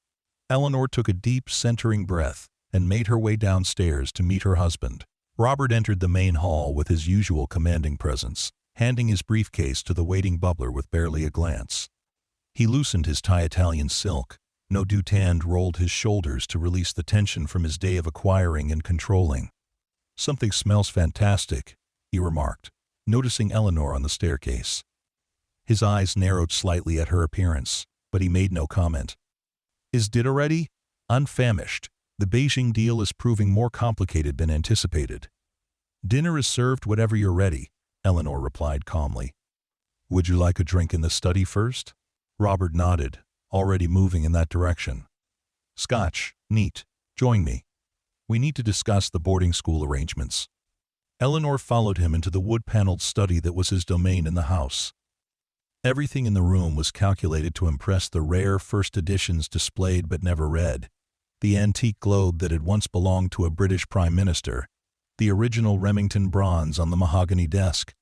Eleanor took a deep, centering breath and made her way downstairs to meet her husband. Robert entered the main hall with his usual commanding presence, handing his briefcase to the waiting bubbler with barely a glance. He loosened his tie Italian silk. No doutant rolled his shoulders to release the tension from his day of acquiring and controlling. "Something smells fantastic," he remarked, noticing Eleanor on the staircase. His eyes narrowed slightly at her appearance, but he made no comment. "Is dinner ready?" Unfamished, the Beijing deal is proving more complicated than anticipated. "Dinner is served whenever you're ready," Eleanor replied calmly. "Would you like a drink in the study first?" Robert nodded, already moving in that direction. "Scotch, neat. Join me. We need to discuss the boarding school arrangements." Eleanor followed him into the wood-paneled study that was his domain in the house. Everything in the room was calculated to impress the rare first editions displayed but never read. The antique globe that had once belonged to a British Prime Minister, the original Remington bronze on the mahogany desk.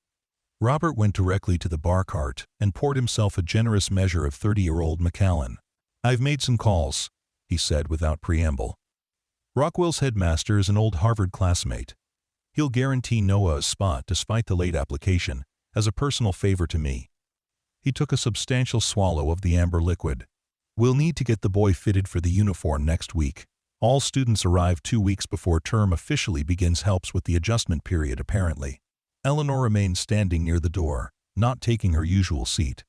Robert went directly to the bar cart and poured himself a generous measure of 30-year-old Macallan. "I've made some calls," he said without preamble. "Rockwell's headmaster is an old Harvard classmate. He'll guarantee Noah a spot despite the late application, as a personal favor to me." He took a substantial swallow of the amber liquid. "We'll need to get the boy fitted for the uniform next week. All students arrive 2 weeks before term officially begins. Helps with the adjustment period, apparently." Eleanor remained standing near the door, not taking her usual seat.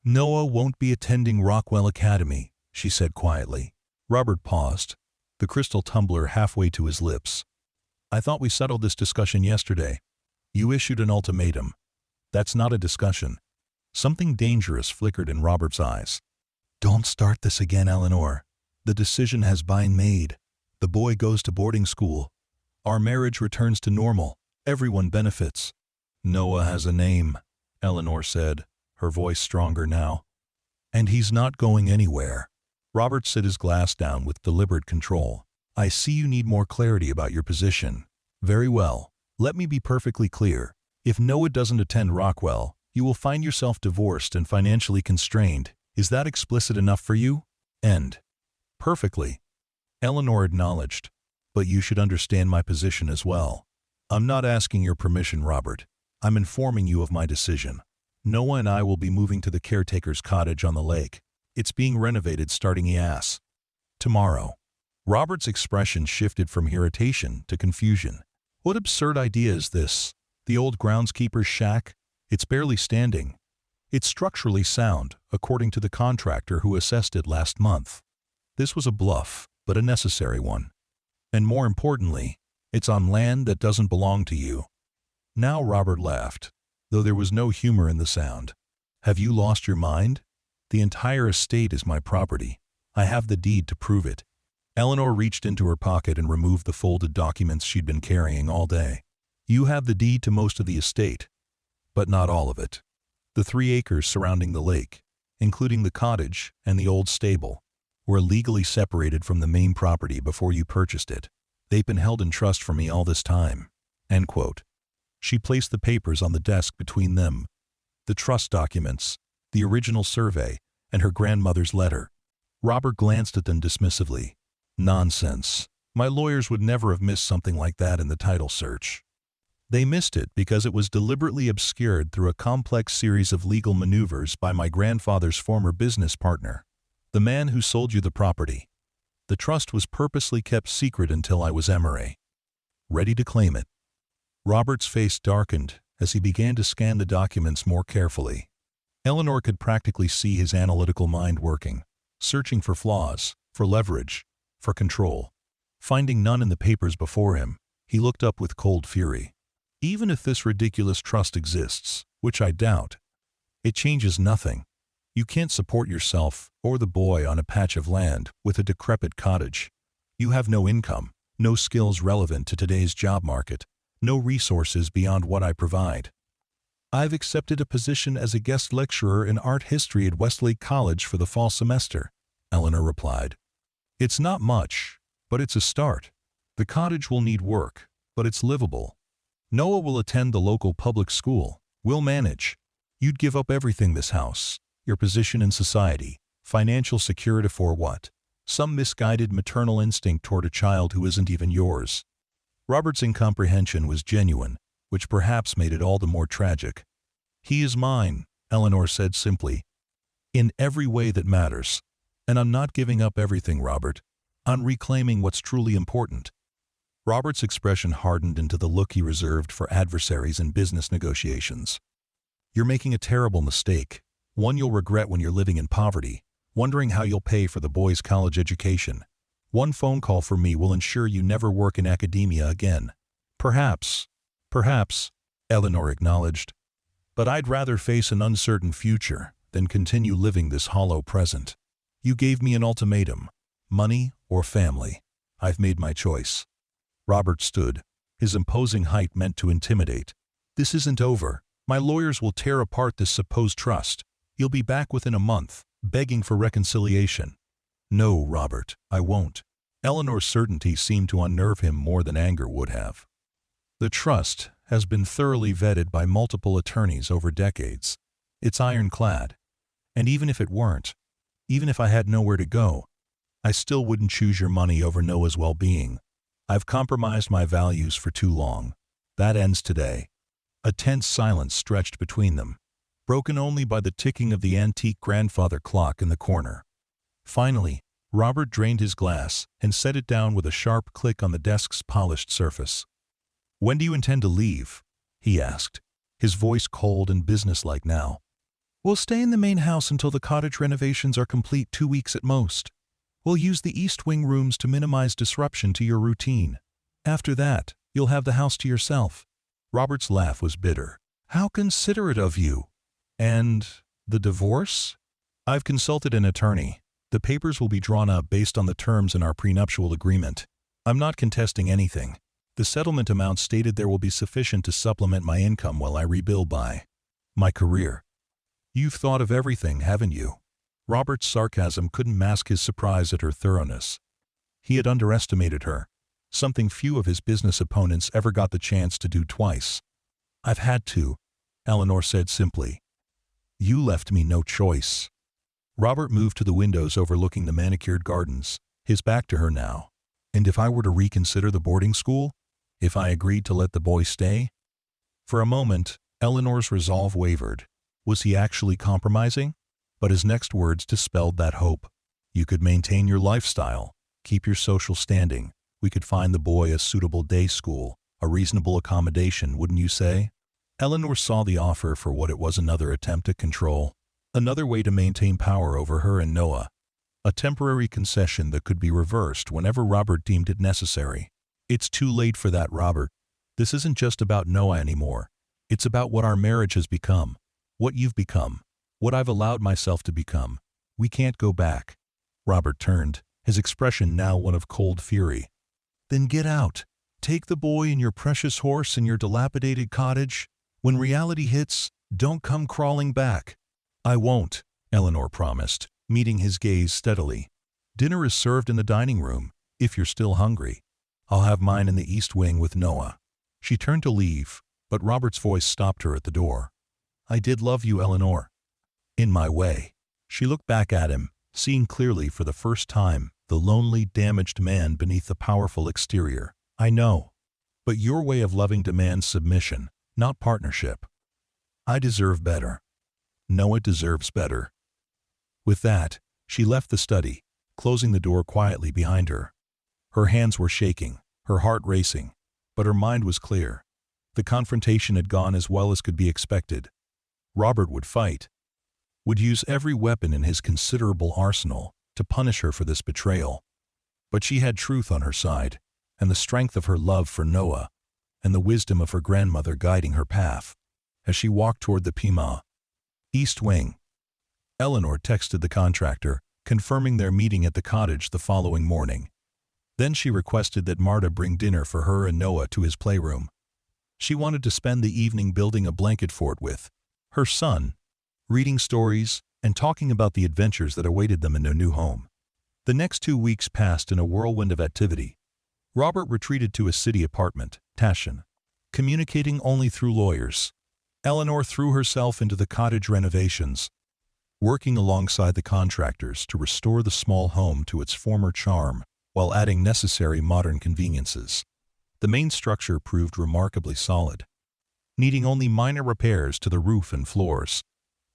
"Noah won't be attending Rockwell Academy," she said quietly. Robert paused, the crystal tumbler halfway to his lips. I thought we settled this discussion yesterday. You issued an ultimatum. That's not a discussion. Something dangerous flickered in Robert's eyes. Don't start this again, Eleanor. The decision has been made. The boy goes to boarding school. Our marriage returns to normal. Everyone benefits. Noah has a name, Eleanor said, her voice stronger now. And he's not going anywhere. Robert set his glass down with deliberate control. I see you need more clarity about your position. Very well. Let me be perfectly clear. If Noah doesn't attend Rockwell, you will find yourself divorced and financially constrained. Is that explicit enough for you? End. Perfectly. Eleanor acknowledged. But you should understand my position as well. I'm not asking your permission, Robert. I'm informing you of my decision. Noah and I will be moving to the caretaker's cottage on the lake. It's being renovated starting tomorrow. Robert's expression shifted from irritation to confusion. What absurd idea is this? The old groundskeeper's shack? It's barely standing. It's structurally sound, according to the contractor who assessed it last month. This was a bluff, but a necessary one. And more importantly, it's on land that doesn't belong to you. Now Robert laughed, though there was no humor in the sound. Have you lost your mind? The entire estate is my property. I have the deed to prove it. Eleanor reached into her pocket and removed the folded documents she'd been carrying all day. You have the deed to most of the estate, but not all of it. The 3 acres surrounding the lake, including the cottage and the old stable, were legally separated from the main property before you purchased it. They've been held in trust for me all this time. End quote. She placed the papers on the desk between them. The trust documents, the original survey, and her grandmother's letter. Robert glanced at them dismissively. Nonsense. My lawyers would never have missed something like that in the title search. They missed it because it was deliberately obscured through a complex series of legal maneuvers by my grandfather's former business partner, the man who sold you the property. The trust was purposely kept secret until I was ready to claim it. Robert's face darkened as he began to scan the documents more carefully. Eleanor could practically see his analytical mind working, searching for flaws, for leverage, for control. Finding none in the papers before him, he looked up with cold fury. Even if this ridiculous trust exists, which I doubt, it changes nothing. You can't support yourself or the boy on a patch of land with a decrepit cottage. You have no income, no skills relevant to today's job market, no resources beyond what I provide. I've accepted a position as a guest lecturer in art history at Westlake College for the fall semester, Eleanor replied. It's not much, but it's a start. The cottage will need work, but it's livable. Noah will attend the local public school. We'll manage. You'd give up everything this house, your position in society, financial security for what? Some misguided maternal instinct toward a child who isn't even yours. Robert's incomprehension was genuine, which perhaps made it all the more tragic. He is mine, Eleanor said simply. In every way that matters. And I'm not giving up everything, Robert. I'm reclaiming what's truly important. Robert's expression hardened into the look he reserved for adversaries in business negotiations. You're making a terrible mistake, one you'll regret when you're living in poverty, wondering how you'll pay for the boy's college education. One phone call from me will ensure you never work in academia again. Perhaps, Eleanor acknowledged. But I'd rather face an uncertain future than continue living this hollow present. You gave me an ultimatum, money or family. I've made my choice. Robert stood, his imposing height meant to intimidate. This isn't over. My lawyers will tear apart this supposed trust. You'll be back within a month, begging for reconciliation. No, Robert, I won't. Eleanor's certainty seemed to unnerve him more than anger would have. The trust has been thoroughly vetted by multiple attorneys over decades. It's ironclad. And even if it weren't, even if I had nowhere to go, I still wouldn't choose your money over Noah's well-being. I've compromised my values for too long. That ends today. A tense silence stretched between them, broken only by the ticking of the antique grandfather clock in the corner. Finally, Robert drained his glass and set it down with a sharp click on the desk's polished surface. When do you intend to leave? He asked, his voice cold and businesslike now. We'll stay in the main house until the cottage renovations are complete, 2 weeks at most. We'll use the east wing rooms to minimize disruption to your routine. After that, You'll have the house to yourself." Robert's laugh was bitter. "How considerate of you. And the divorce?" "I've consulted an attorney. The papers will be drawn up based on the terms in our prenuptial agreement. I'm not contesting anything. The settlement amount stated there will be sufficient to supplement my income while I rebuild my career." "You've thought of everything, haven't you?" Robert's sarcasm couldn't mask his surprise at her thoroughness. He had underestimated her, something few of his business opponents ever got the chance to do twice. "I've had to," Eleanor said simply. "You left me no choice." Robert moved to the windows overlooking the manicured gardens, his back to her now. "And if I were to reconsider the boarding school? If I agreed to let the boy stay?" For a moment, Eleanor's resolve wavered. Was he actually compromising? But his next words dispelled that hope. "You could maintain your lifestyle, keep your social standing. We could find the boy a suitable day school, a reasonable accommodation, wouldn't you say?" Eleanor saw the offer for what it was: another attempt at control, another way to maintain power over her and Noah, a temporary concession that could be reversed whenever Robert deemed it necessary. "It's too late for that, Robert. This isn't just about Noah anymore. It's about what our marriage has become, what you've become, what I've allowed myself to become. We can't go back." Robert turned, his expression now one of cold fury. "Then get out. Take the boy and your precious horse and your dilapidated cottage. When reality hits, don't come crawling back." "I won't," Eleanor promised, meeting his gaze steadily. "Dinner is served in the dining room, if you're still hungry. I'll have mine in the East Wing with Noah." She turned to leave, but Robert's voice stopped her at the door. "I did love you, Eleanor. In my way." She looked back at him, seeing clearly for the first time the lonely, damaged man beneath the powerful exterior. "I know. But your way of loving demands submission, not partnership. I deserve better. Noah deserves better." With that, she left the study, closing the door quietly behind her. Her hands were shaking, her heart racing, but her mind was clear. The confrontation had gone as well as could be expected. Robert would fight, would use every weapon in his considerable arsenal to punish her for this betrayal. But she had truth on her side, and the strength of her love for Noah, and the wisdom of her grandmother guiding her path. As she walked toward the Pima East Wing, Eleanor texted the contractor, confirming their meeting at the cottage the following morning. Then she requested that Marta bring dinner for her and Noah to his playroom. She wanted to spend the evening building a blanket fort with her son, reading stories, and talking about the adventures that awaited them in their new home. The next 2 weeks passed in a whirlwind of activity. Robert retreated to his city apartment, Tashin, communicating only through lawyers. Eleanor threw herself into the cottage renovations, working alongside the contractors to restore the small home to its former charm while adding necessary modern conveniences. The main structure proved remarkably solid, needing only minor repairs to the roof and floors.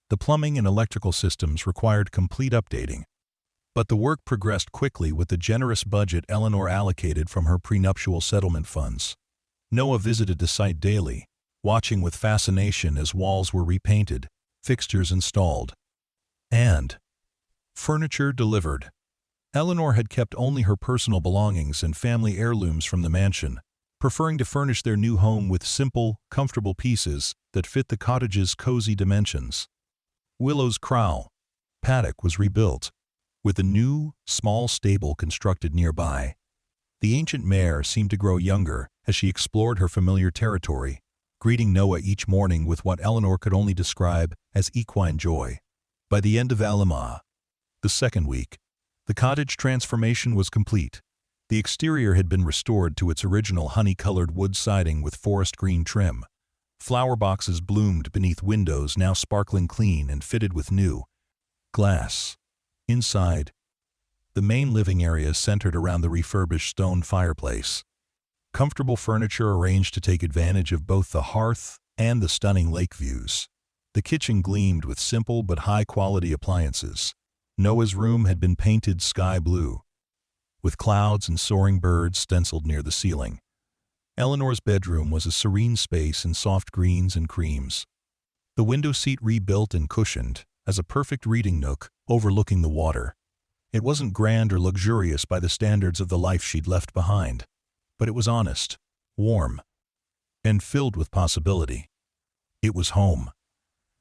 The plumbing and electrical systems required complete updating. But the work progressed quickly with the generous budget Eleanor allocated from her prenuptial settlement funds. Noah visited the site daily, watching with fascination as walls were repainted, fixtures installed, and furniture delivered. Eleanor had kept only her personal belongings and family heirlooms from the mansion, preferring to furnish their new home with simple, comfortable pieces that fit the cottage's cozy dimensions. Willow's Kraal paddock was rebuilt, with a new, small stable constructed nearby. The ancient mare seemed to grow younger as she explored her familiar territory, greeting Noah each morning with what Eleanor could only describe as equine joy. By the end of Alama, the second week, the cottage transformation was complete. The exterior had been restored to its original honey-colored wood siding with forest green trim. Flower boxes bloomed beneath windows now sparkling clean and fitted with new glass. Inside, the main living area centered around the refurbished stone fireplace. Comfortable furniture arranged to take advantage of both the hearth and the stunning lake views. The kitchen gleamed with simple but high-quality appliances. Noah's room had been painted sky blue, with clouds and soaring birds stenciled near the ceiling. Eleanor's bedroom was a serene space in soft greens and creams. The window seat rebuilt and cushioned as a perfect reading nook overlooking the water. It wasn't grand or luxurious by the standards of the life she'd left behind, but it was honest, warm, and filled with possibility. It was home.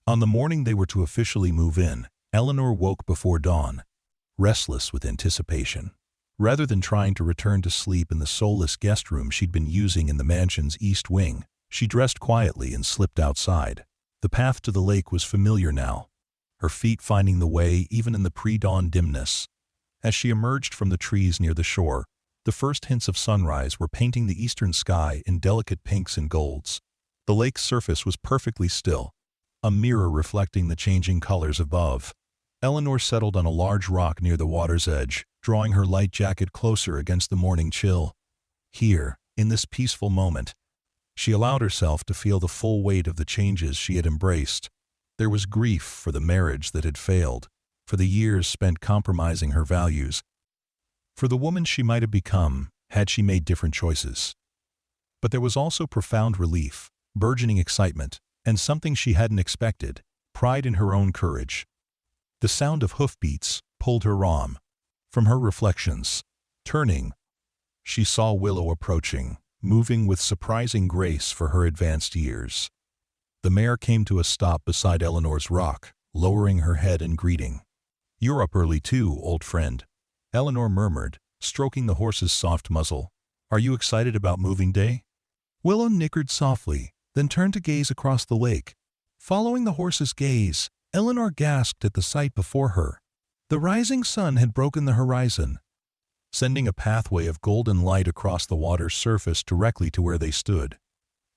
On the morning they were to officially move in, Eleanor woke before dawn, restless with anticipation. Rather than trying to return to sleep in the soulless guest room she'd been using in the mansion's east wing, she dressed quietly and slipped outside. The path to the lake was familiar now, her feet finding the way even in the pre-dawn dimness. As she emerged from the trees near the shore, the first hints of sunrise were painting the eastern sky in delicate pinks and golds. The lake's surface was perfectly still, a mirror reflecting the changing colors above. Eleanor settled on a large rock near the water's edge, drawing her light jacket closer against the morning chill. Here, in this peaceful moment, she allowed herself to feel the full weight of the changes she had embraced. There was grief for the marriage that had failed, for the years spent compromising her values, for the woman she might have become had she made different choices. But there was also profound relief, burgeoning excitement, and something she hadn't expected, pride in her own courage. The sound of hoofbeats pulled her arm. From her reflections, turning, she saw Willow approaching, moving with surprising grace for her advanced years. The mare came to a stop beside Eleanor's rock, lowering her head in greeting. "You're up early too, old friend," Eleanor murmured, stroking the horse's soft muzzle. "Are you excited about moving day?" Willow nickered softly, then turned to gaze across the lake. Following the horse's gaze, Eleanor gasped at the sight before her. The rising sun had broken the horizon, sending a pathway of golden light across the water's surface directly to where they stood.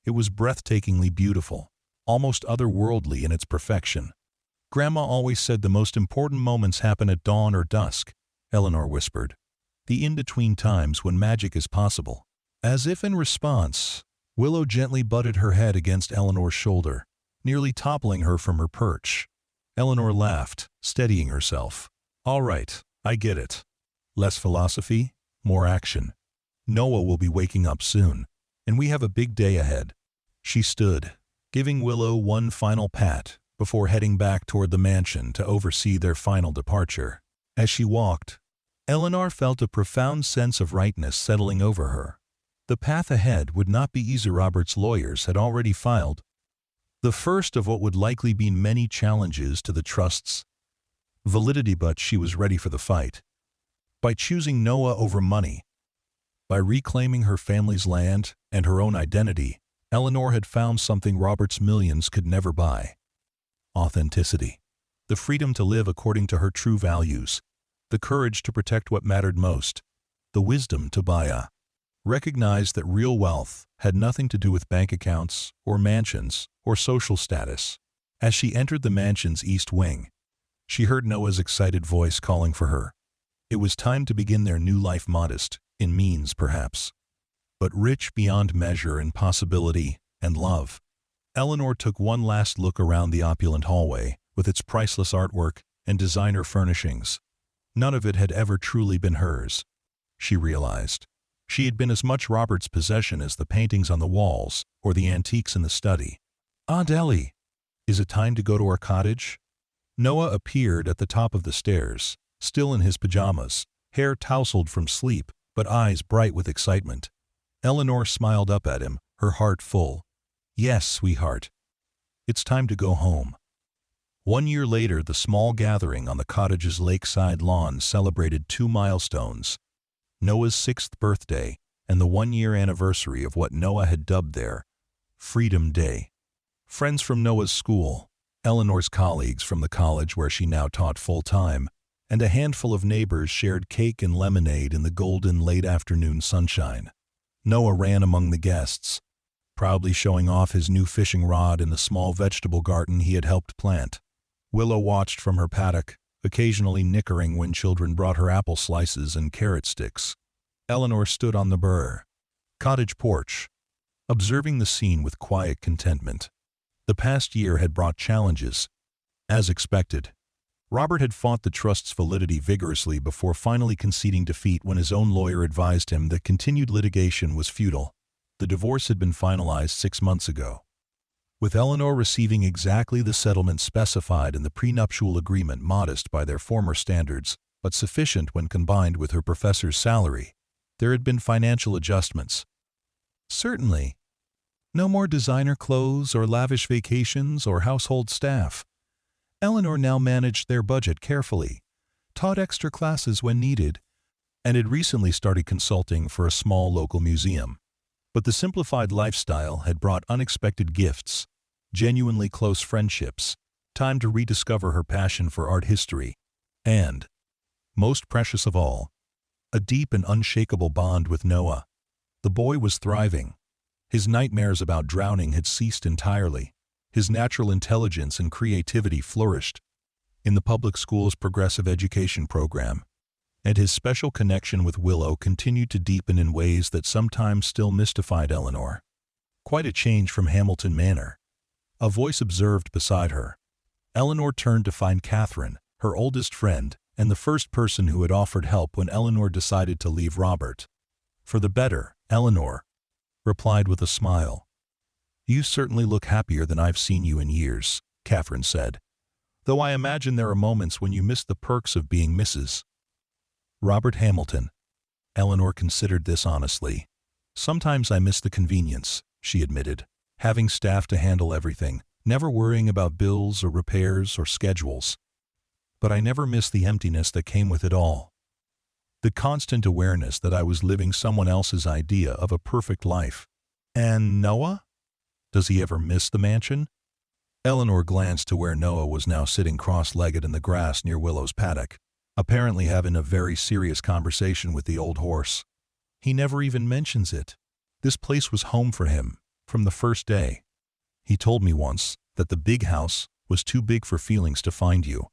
It was breathtakingly beautiful, almost otherworldly in its perfection. "Grandma always said the most important moments happen at dawn or dusk," Eleanor whispered. "The in-between times when magic is possible." As if in response, Willow gently butted her head against Eleanor's shoulder, nearly toppling her from her perch. Eleanor laughed, steadying herself. "All right, I get it. Less philosophy, more action. Noah will be waking up soon, and we have a big day ahead." She stood, giving Willow one final pat before heading back toward the mansion to oversee their final departure. As she walked, Eleanor felt a profound sense of rightness settling over her. The path ahead would not be easy. Robert's lawyers had already filed the first of what would likely be many challenges to the trust's validity, but she was ready for the fight. By choosing Noah over money, by reclaiming her family's land and her own identity, Eleanor had found something Robert's millions could never buy: authenticity, the freedom to live according to her true values, the courage to protect what mattered most, the wisdom to recognize that real wealth had nothing to do with bank accounts or mansions or social status. As she entered the mansion's east wing, she heard Noah's excited voice calling for her. It was time to begin their new life, modest in means perhaps, but rich beyond measure in possibility and love. Eleanor took one last look around the opulent hallway with its priceless artwork and designer furnishings. None of it had ever truly been hers, she realized. She had been as much Robert's possession as the paintings on the walls or the antiques in the study. "Aunt Ellie, is it time to go to our cottage?" Noah appeared at the top of the stairs, still in his pajamas, hair tousled from sleep, but eyes bright with excitement. Eleanor smiled up at him, her heart full. "Yes, sweetheart. It's time to go home." 1 year later, the small gathering on the cottage's lakeside lawn celebrated 2 milestones: Noah's 6th birthday and the 1-year anniversary of what Noah had dubbed their Freedom Day. Friends from Noah's school, Eleanor's colleagues from the college where she now taught full-time, and a handful of neighbors shared cake and lemonade in the golden late-afternoon sunshine. Noah ran among the guests, proudly showing off his new fishing rod in the small vegetable garden he had helped plant. Willow watched from her paddock, occasionally nickering when children brought her apple slices and carrot sticks. Eleanor stood on the cottage porch, observing the scene with quiet contentment. The past year had brought challenges. As expected, Robert had fought the trust's validity vigorously before finally conceding defeat when his own lawyer advised him that continued litigation was futile. The divorce had been finalized 6 months ago, with Eleanor receiving exactly the settlement specified in the prenuptial agreement, modest by their former standards, but sufficient when combined with her professor's salary. There had been financial adjustments, Certainly. No more designer clothes or lavish vacations or household staff. Eleanor now managed their budget carefully, taught extra classes when needed, and had recently started consulting for a small local museum. But the simplified lifestyle had brought unexpected gifts, genuinely close friendships, time to rediscover her passion for art history, and, most precious of all, a deep and unshakable bond with Noah. The boy was thriving. His nightmares about drowning had ceased entirely. His natural intelligence and creativity flourished in the public school's progressive education program, and his special connection with Willow continued to deepen in ways that sometimes still mystified Eleanor. Quite a change from Hamilton Manor. A voice observed beside her. Eleanor turned to find Catherine, her oldest friend, and the first person who had offered help when Eleanor decided to leave Robert. For the better, Eleanor replied with a smile. You certainly look happier than I've seen you in years, Catherine said, though I imagine there are moments when you miss the perks of being Mrs. Robert Hamilton. Eleanor considered this honestly. Sometimes I miss the convenience, she admitted, having staff to handle everything, never worrying about bills or repairs or schedules. But I never miss the emptiness that came with it all. The constant awareness that I was living someone else's idea of a perfect life. And Noah? Does he ever miss the mansion? Eleanor glanced to where Noah was now sitting cross-legged in the grass near Willow's paddock, apparently having a very serious conversation with the old horse. He never even mentions it. This place was home for him, from the first day. He told me once that the big house was too big for feelings to find you.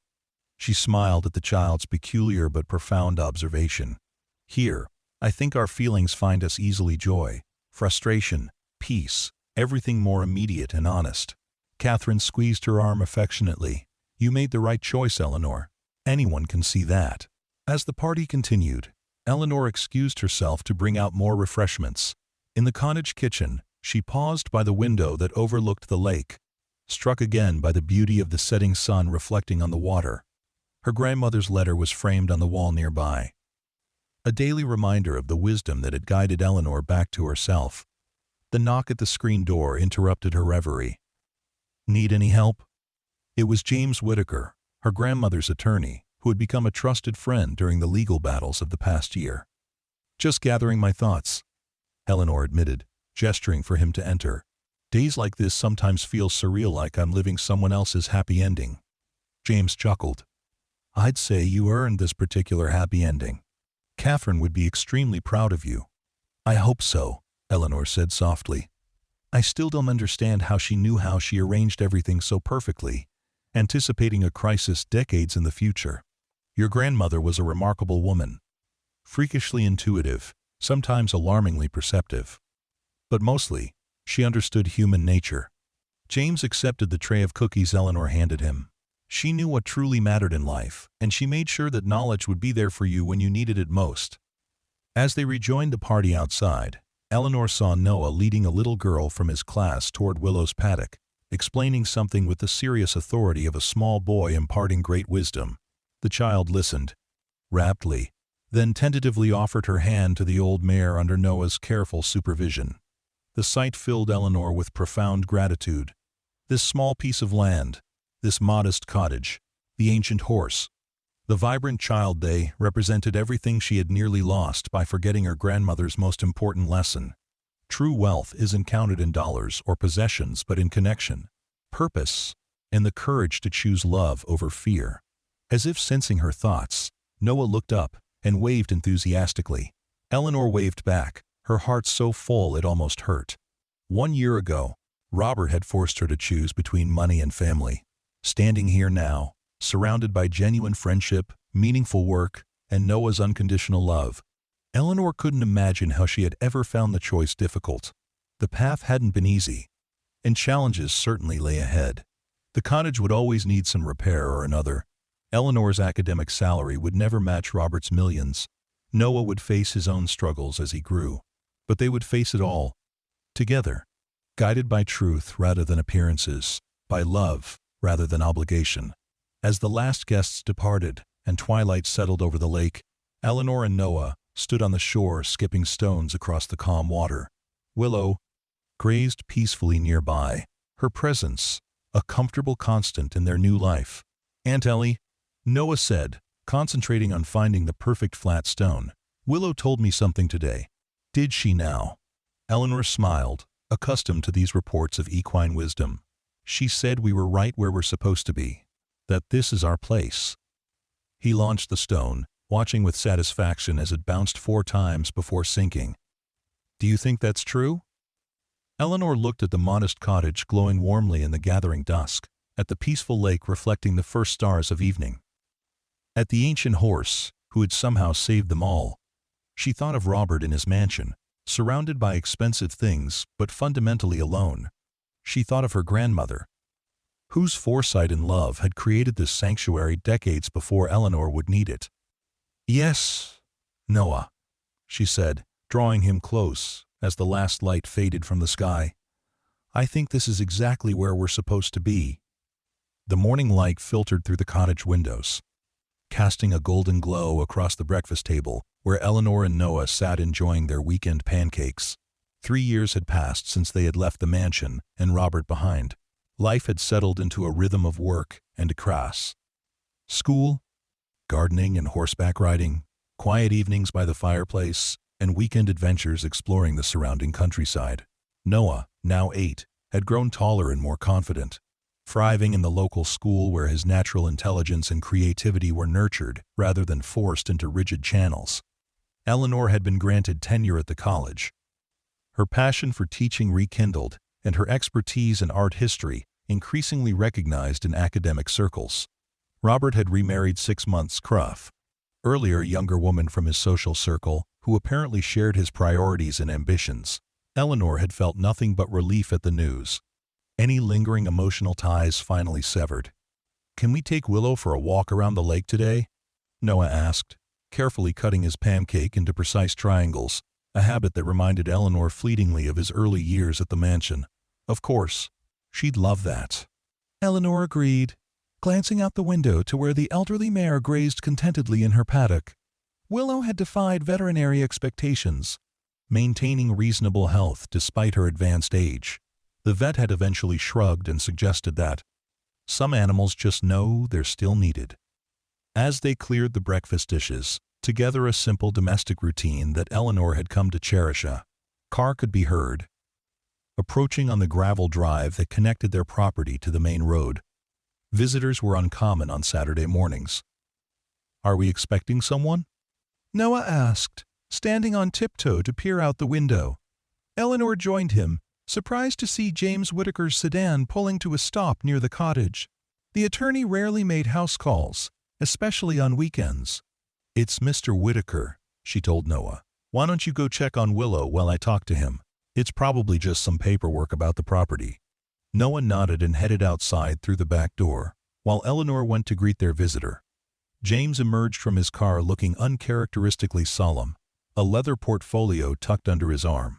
She smiled at the child's peculiar but profound observation. Here, I think our feelings find us easily: joy, frustration, peace, everything more immediate and honest. Catherine squeezed her arm affectionately. You made the right choice, Eleanor. Anyone can see that. As the party continued, Eleanor excused herself to bring out more refreshments. In the cottage kitchen, she paused by the window that overlooked the lake, struck again by the beauty of the setting sun reflecting on the water. Her grandmother's letter was framed on the wall nearby, a daily reminder of the wisdom that had guided Eleanor back to herself. The knock at the screen door interrupted her reverie. Need any help? It was James Whitaker, her grandmother's attorney, who had become a trusted friend during the legal battles of the past year. Just gathering my thoughts, Eleanor admitted, gesturing for him to enter. Days like this sometimes feel surreal, like I'm living someone else's happy ending. James chuckled. I'd say you earned this particular happy ending. Catherine would be extremely proud of you. I hope so, Eleanor said softly. I still don't understand how she knew how she arranged everything so perfectly, anticipating a crisis decades in the future. Your grandmother was a remarkable woman, freakishly intuitive, sometimes alarmingly perceptive. But mostly, she understood human nature. James accepted the tray of cookies Eleanor handed him. She knew what truly mattered in life, and she made sure that knowledge would be there for you when you needed it most. As they rejoined the party outside, Eleanor saw Noah leading a little girl from his class toward Willow's paddock, explaining something with the serious authority of a small boy imparting great wisdom. The child listened, raptly, then tentatively offered her hand to the old mare under Noah's careful supervision. The sight filled Eleanor with profound gratitude. This small piece of land, this modest cottage, the ancient horse, the vibrant child, they represented everything she had nearly lost by forgetting her grandmother's most important lesson. True wealth isn't counted in dollars or possessions but in connection, purpose, and the courage to choose love over fear. As if sensing her thoughts, Noah looked up and waved enthusiastically. Eleanor waved back, her heart so full it almost hurt. 1 year ago, Robert had forced her to choose between money and family. Standing here now, surrounded by genuine friendship, meaningful work, and Noah's unconditional love, Eleanor couldn't imagine how she had ever found the choice difficult. The path hadn't been easy, and challenges certainly lay ahead. The cottage would always need some repair or another. Eleanor's academic salary would never match Robert's millions. Noah would face his own struggles as he grew, but they would face it all together, guided by truth rather than appearances, by love rather than obligation. As the last guests departed and twilight settled over the lake, Eleanor and Noah stood on the shore skipping stones across the calm water. Willow grazed peacefully nearby, her presence a comfortable constant in their new life. Aunt Ellie, Noah said, concentrating on finding the perfect flat stone. Willow told me something today. Did she now? Eleanor smiled, accustomed to these reports of equine wisdom. She said we were right where we're supposed to be. That this is our place. He launched the stone, watching with satisfaction as it bounced 4 times before sinking. Do you think that's true? Eleanor looked at the modest cottage glowing warmly in the gathering dusk, at the peaceful lake reflecting the first stars of evening. At the ancient horse, who had somehow saved them all. She thought of Robert in his mansion, surrounded by expensive things but fundamentally alone. She thought of her grandmother, whose foresight and love had created this sanctuary decades before Eleanor would need it. Yes, Noah, she said, drawing him close as the last light faded from the sky. I think this is exactly where we're supposed to be. The morning light filtered through the cottage windows, casting a golden glow across the breakfast table where Eleanor and Noah sat enjoying their weekend pancakes. 3 years had passed since they had left the mansion and Robert behind. Life had settled into a rhythm of work and crass. School, gardening and horseback riding, quiet evenings by the fireplace, and weekend adventures exploring the surrounding countryside. Noah, now 8, had grown taller and more confident, thriving in the local school where his natural intelligence and creativity were nurtured rather than forced into rigid channels. Eleanor had been granted tenure at the college, her passion for teaching rekindled, and her expertise in art history increasingly recognized in academic circles. Robert had remarried 6 months earlier, a younger woman from his social circle, who apparently shared his priorities and ambitions. Eleanor had felt nothing but relief at the news. Any lingering emotional ties finally severed. Can we take Willow for a walk around the lake today? Noah asked, carefully cutting his pancake into precise triangles, a habit that reminded Eleanor fleetingly of his early years at the mansion. Of course, she'd love that. Eleanor agreed, glancing out the window to where the elderly mare grazed contentedly in her paddock. Willow had defied veterinary expectations, maintaining reasonable health despite her advanced age. The vet had eventually shrugged and suggested that some animals just know they're still needed. As they cleared the breakfast dishes, together a simple domestic routine that Eleanor had come to cherish, a car could be heard approaching on the gravel drive that connected their property to the main road. Visitors were uncommon on Saturday mornings. Are we expecting someone? Noah asked, standing on tiptoe to peer out the window. Eleanor joined him, surprised to see James Whittaker's sedan pulling to a stop near the cottage. The attorney rarely made house calls, especially on weekends. It's Mr. Whittaker, she told Noah. Why don't you go check on Willow while I talk to him? It's probably just some paperwork about the property. Noah nodded and headed outside through the back door, while Eleanor went to greet their visitor. James emerged from his car looking uncharacteristically solemn, a leather portfolio tucked under his arm.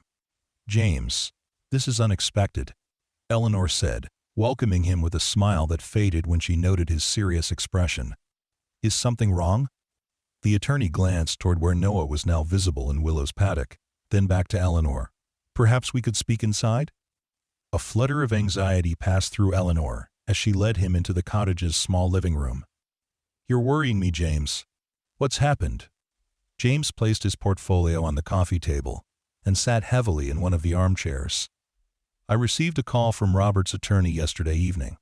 James, this is unexpected, Eleanor said, welcoming him with a smile that faded when she noted his serious expression. Is something wrong? The attorney glanced toward where Noah was now visible in Willow's paddock, then back to Eleanor. Perhaps we could speak inside? A flutter of anxiety passed through Eleanor as she led him into the cottage's small living room. You're worrying me, James. What's happened? James placed his portfolio on the coffee table and sat heavily in one of the armchairs. I received a call from Robert's attorney yesterday evening.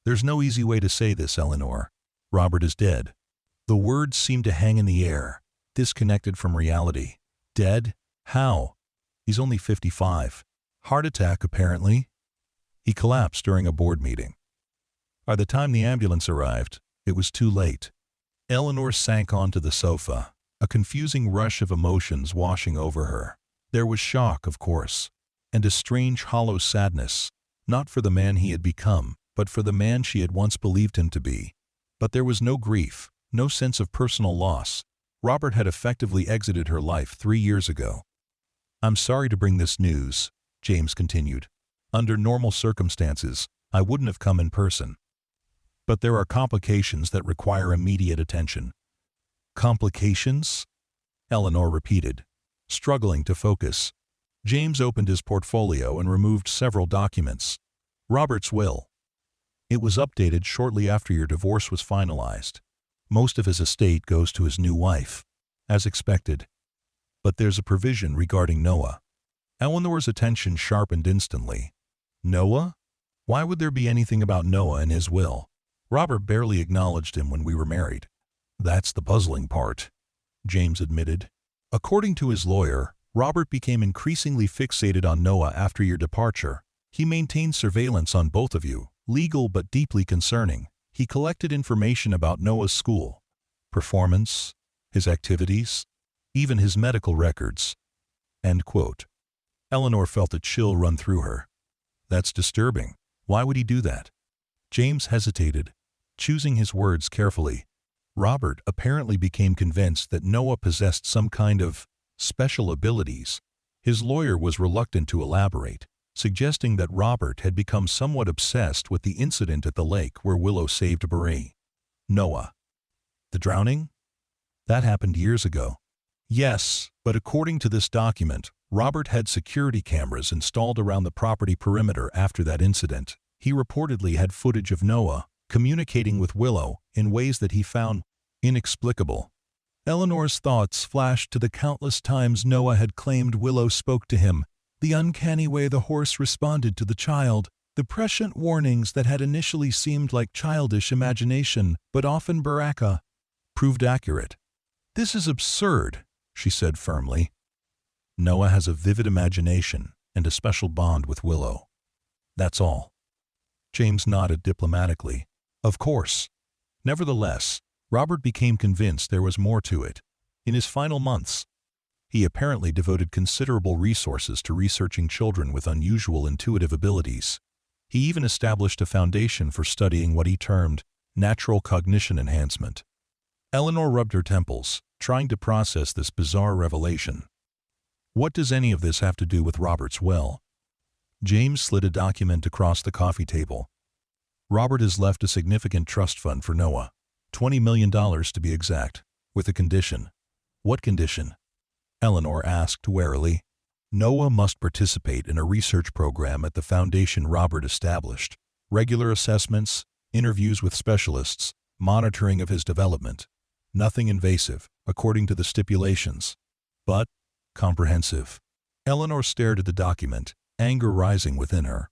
There's no easy way to say this, Eleanor. Robert is dead. The words seemed to hang in the air, disconnected from reality. Dead? How? He's only 55. Heart attack, apparently. He collapsed during a board meeting. By the time the ambulance arrived, it was too late. Eleanor sank onto the sofa, a confusing rush of emotions washing over her. There was shock, of course, and a strange hollow sadness, not for the man he had become, but for the man she had once believed him to be. But there was no grief, no sense of personal loss. Robert had effectively exited her life 3 years ago. I'm sorry to bring this news, James continued. Under normal circumstances, I wouldn't have come in person. But there are complications that require immediate attention. Complications? Eleanor repeated, struggling to focus. James opened his portfolio and removed several documents. Robert's will. It was updated shortly after your divorce was finalized. Most of his estate goes to his new wife, as expected. But there's a provision regarding Noah. Eleanor's attention sharpened instantly. Noah? Why would there be anything about Noah in his will? Robert barely acknowledged him when we were married. That's the puzzling part, James admitted. According to his lawyer, Robert became increasingly fixated on Noah after your departure. He maintained surveillance on both of you, legal but deeply concerning. He collected information about Noah's school, performance, his activities, even his medical records. End quote. Eleanor felt a chill run through her. That's disturbing. Why would he do that? James hesitated, choosing his words carefully. Robert apparently became convinced that Noah possessed some kind of special abilities. His lawyer was reluctant to elaborate, suggesting that Robert had become somewhat obsessed with the incident at the lake where Willow saved Barry. Noah. The drowning? That happened years ago. Yes, but according to this document, Robert had security cameras installed around the property perimeter after that incident. He reportedly had footage of Noah communicating with Willow in ways that he found inexplicable. Eleanor's thoughts flashed to the countless times Noah had claimed Willow spoke to him, the uncanny way the horse responded to the child, the prescient warnings that had initially seemed like childish imagination, but often Baraka, proved accurate. This is absurd, she said firmly. Noah has a vivid imagination and a special bond with Willow. That's all. James nodded diplomatically. Of course. Nevertheless, Robert became convinced there was more to it. In his final months, he apparently devoted considerable resources to researching children with unusual intuitive abilities. He even established a foundation for studying what he termed natural cognition enhancement. Eleanor rubbed her temples, trying to process this bizarre revelation. What does any of this have to do with Robert's will? James slid a document across the coffee table. Robert has left a significant trust fund for Noah. $20 million to be exact, with a condition. What condition? Eleanor asked warily. Noah must participate in a research program at the foundation Robert established. Regular assessments, interviews with specialists, monitoring of his development. Nothing invasive, according to the stipulations, but comprehensive. Eleanor stared at the document, anger rising within her.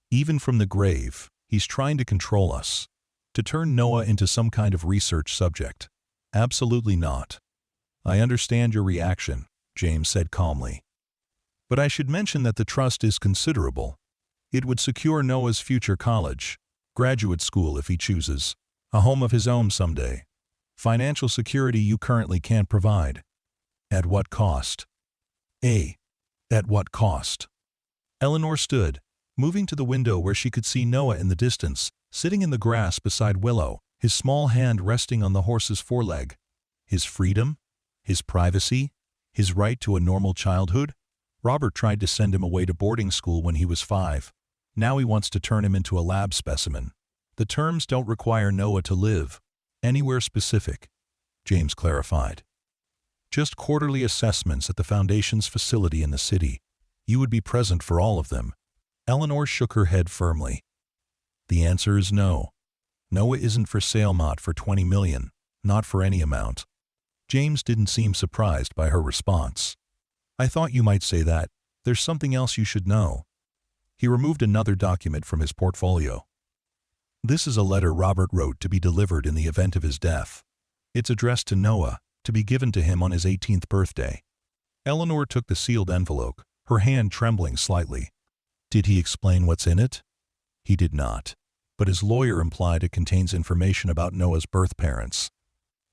Even from the grave, he's trying to control us. To turn Noah into some kind of research subject. Absolutely not. I understand your reaction, James said calmly. But I should mention that the trust is considerable. It would secure Noah's future college, graduate school if he chooses, a home of his own someday. Financial security you currently can't provide. At what cost? At what cost? Eleanor stood, moving to the window where she could see Noah in the distance, sitting in the grass beside Willow, his small hand resting on the horse's foreleg. His freedom? His privacy? His right to a normal childhood? Robert tried to send him away to boarding school when he was 5. Now he wants to turn him into a lab specimen. The terms don't require Noah to live anywhere specific, James clarified. Just quarterly assessments at the Foundation's facility in the city. You would be present for all of them. Eleanor shook her head firmly. The answer is no. Noah isn't for sale, not for $20 million, not for any amount. James didn't seem surprised by her response. I thought you might say that. There's something else you should know. He removed another document from his portfolio. This is a letter Robert wrote to be delivered in the event of his death. It's addressed to Noah, to be given to him on his 18th birthday. Eleanor took the sealed envelope, her hand trembling slightly. Did he explain what's in it? He did not, but his lawyer implied it contains information about Noah's birth parents.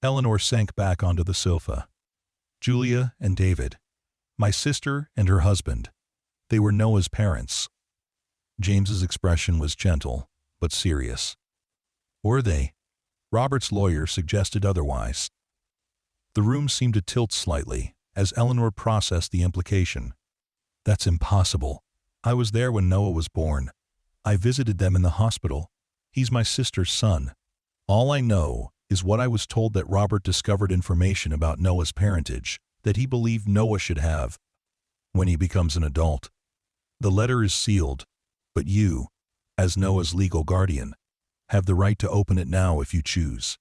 Eleanor sank back onto the sofa. Julia and David. My sister and her husband. They were Noah's parents. James's expression was gentle, but serious. Were they? Robert's lawyer suggested otherwise. The room seemed to tilt slightly as Eleanor processed the implication. That's impossible. I was there when Noah was born. I visited them in the hospital. He's my sister's son. All I know is what I was told, that Robert discovered information about Noah's parentage that he believed Noah should have. when he becomes an adult. The letter is sealed, but you, as Noah's legal guardian, have the right to open it now if you choose.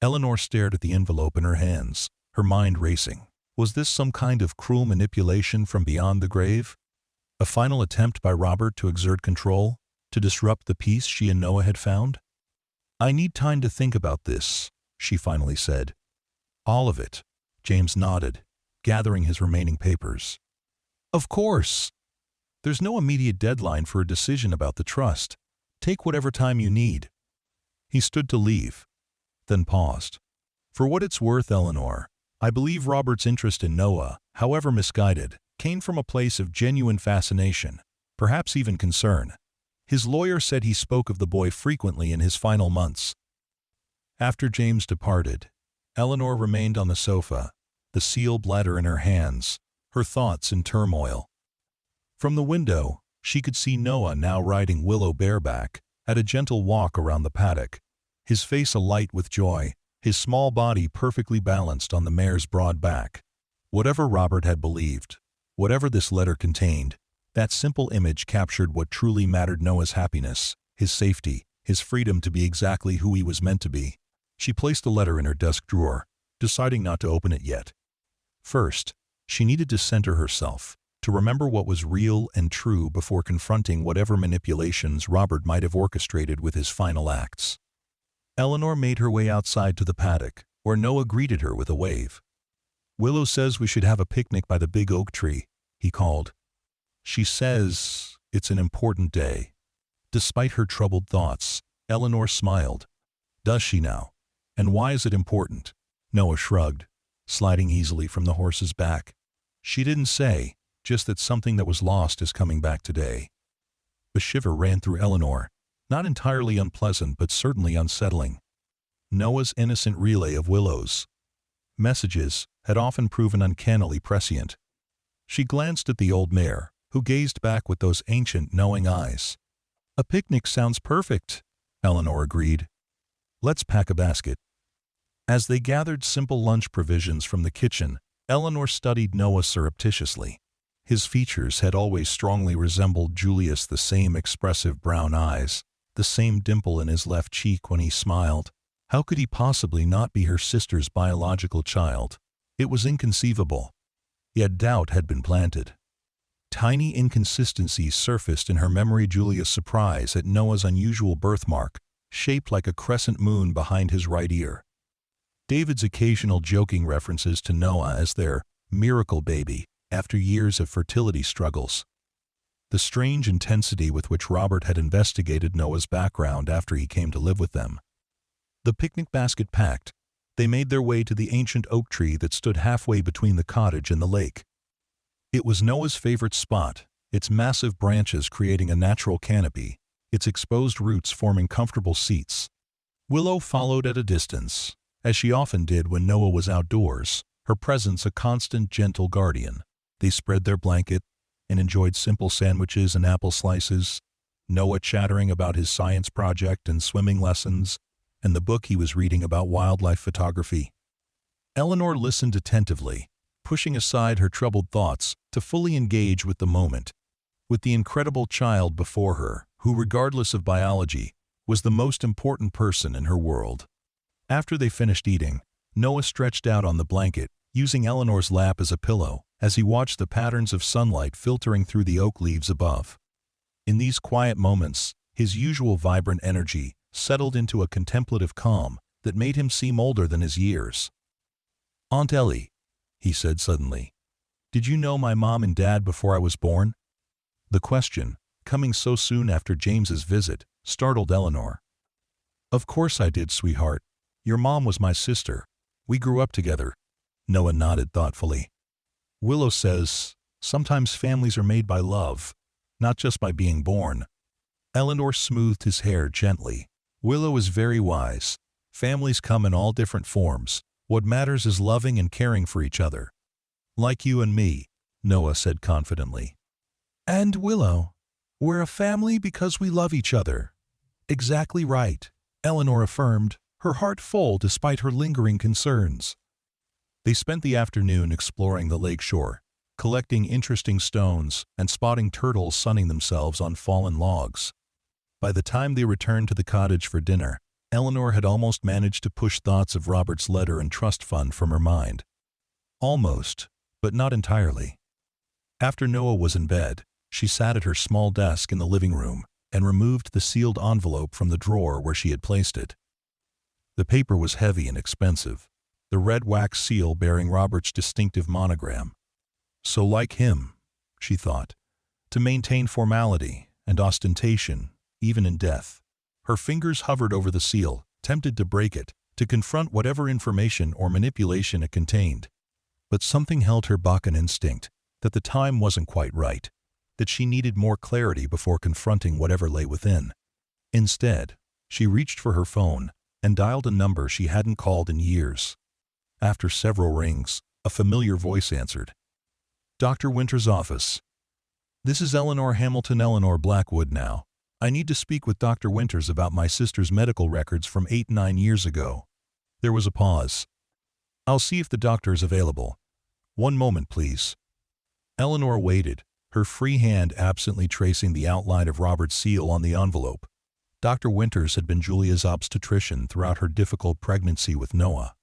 Eleanor stared at the envelope in her hands, her mind racing. Was this some kind of cruel manipulation from beyond the grave? A final attempt by Robert to exert control, to disrupt the peace she and Noah had found? I need time to think about this, she finally said. All of it, James nodded, gathering his remaining papers. Of course. There's no immediate deadline for a decision about the trust. Take whatever time you need. He stood to leave, then paused. For what it's worth, Eleanor, I believe Robert's interest in Noah, however misguided, came from a place of genuine fascination, perhaps even concern. His lawyer said he spoke of the boy frequently in his final months. After James departed, Eleanor remained on the sofa, the sealed letter in her hands, her thoughts in turmoil. From the window, she could see Noah now riding Willow bareback, at a gentle walk around the paddock, his face alight with joy, his small body perfectly balanced on the mare's broad back. Whatever Robert had believed, whatever this letter contained, that simple image captured what truly mattered: Noah's happiness, his safety, his freedom to be exactly who he was meant to be. She placed the letter in her desk drawer, deciding not to open it yet. First, she needed to center herself, to remember what was real and true before confronting whatever manipulations Robert might have orchestrated with his final acts. Eleanor made her way outside to the paddock, where Noah greeted her with a wave. Willow says we should have a picnic by the big oak tree, he called. She says it's an important day. Despite her troubled thoughts, Eleanor smiled. Does she now? And why is it important? Noah shrugged, sliding easily from the horse's back. She didn't say, just that something that was lost is coming back today. A shiver ran through Eleanor, not entirely unpleasant but certainly unsettling. Noah's innocent relay of Willow's messages had often proven uncannily prescient. She glanced at the old mare, who gazed back with those ancient, knowing eyes. A picnic sounds perfect, Eleanor agreed. Let's pack a basket. As they gathered simple lunch provisions from the kitchen, Eleanor studied Noah surreptitiously. His features had always strongly resembled Julius, the same expressive brown eyes, the same dimple in his left cheek when he smiled. How could he possibly not be her sister's biological child? It was inconceivable. Yet doubt had been planted. Tiny inconsistencies surfaced in her memory: Julius' surprise at Noah's unusual birthmark, shaped like a crescent moon behind his right ear. David's occasional joking references to Noah as their miracle baby after years of fertility struggles. The strange intensity with which Robert had investigated Noah's background after he came to live with them. The picnic basket packed, they made their way to the ancient oak tree that stood halfway between the cottage and the lake. It was Noah's favorite spot, its massive branches creating a natural canopy, its exposed roots forming comfortable seats. Willow followed at a distance, as she often did when Noah was outdoors, her presence a constant, gentle guardian. They spread their blanket and enjoyed simple sandwiches and apple slices, Noah chattering about his science project and swimming lessons, and the book he was reading about wildlife photography. Eleanor listened attentively, pushing aside her troubled thoughts to fully engage with the moment, with the incredible child before her, who, regardless of biology, was the most important person in her world. After they finished eating, Noah stretched out on the blanket, using Eleanor's lap as a pillow, as he watched the patterns of sunlight filtering through the oak leaves above. In these quiet moments, his usual vibrant energy settled into a contemplative calm that made him seem older than his years. "Aunt Ellie," he said suddenly, "did you know my mom and dad before I was born?" The question, coming so soon after James's visit, startled Eleanor. "Of course I did, sweetheart. Your mom was my sister. We grew up together." Noah nodded thoughtfully. "Willow says, sometimes families are made by love, not just by being born." Eleanor smoothed his hair gently. "Willow is very wise. Families come in all different forms. What matters is loving and caring for each other. Like you and me," Noah said confidently. "And Willow, we're a family because we love each other." "Exactly right," Eleanor affirmed, her heart full despite her lingering concerns. They spent the afternoon exploring the lake shore, collecting interesting stones and spotting turtles sunning themselves on fallen logs. By the time they returned to the cottage for dinner, Eleanor had almost managed to push thoughts of Robert's letter and trust fund from her mind. Almost, but not entirely. After Noah was in bed, she sat at her small desk in the living room and removed the sealed envelope from the drawer where she had placed it. The paper was heavy and expensive, the red wax seal bearing Robert's distinctive monogram. So like him, she thought, to maintain formality and ostentation, even in death. Her fingers hovered over the seal, tempted to break it, to confront whatever information or manipulation it contained. But something held her back, an instinct that the time wasn't quite right, that she needed more clarity before confronting whatever lay within. Instead, she reached for her phone and dialed a number she hadn't called in years. After several rings, a familiar voice answered. Dr. Winter's office. This is Eleanor Hamilton, Eleanor Blackwood now. I need to speak with Dr. Winters about my sister's medical records from 8-9 years ago. There was a pause. I'll see if the doctor is available. One moment, please. Eleanor waited, her free hand absently tracing the outline of Robert's seal on the envelope. Dr. Winters had been Julia's obstetrician throughout her difficult pregnancy with Noah.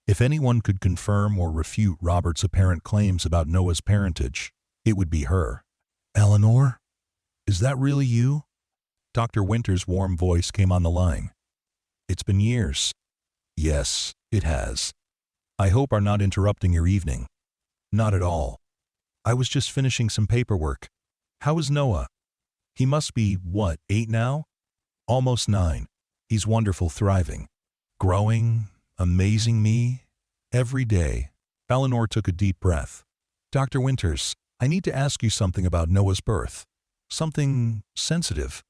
If anyone could confirm or refute Robert's apparent claims about Noah's parentage, it would be her. Eleanor? Is that really you? Dr. Winters' warm voice came on the line. It's been years. Yes, it has. I hope I'm not interrupting your evening. Not at all. I was just finishing some paperwork. How is Noah? He must be, what, 8 now? Almost 9. He's wonderful, thriving. Growing, amazing me, every day. Eleanor took a deep breath. Dr. Winters, I need to ask you something about Noah's birth. Something sensitive.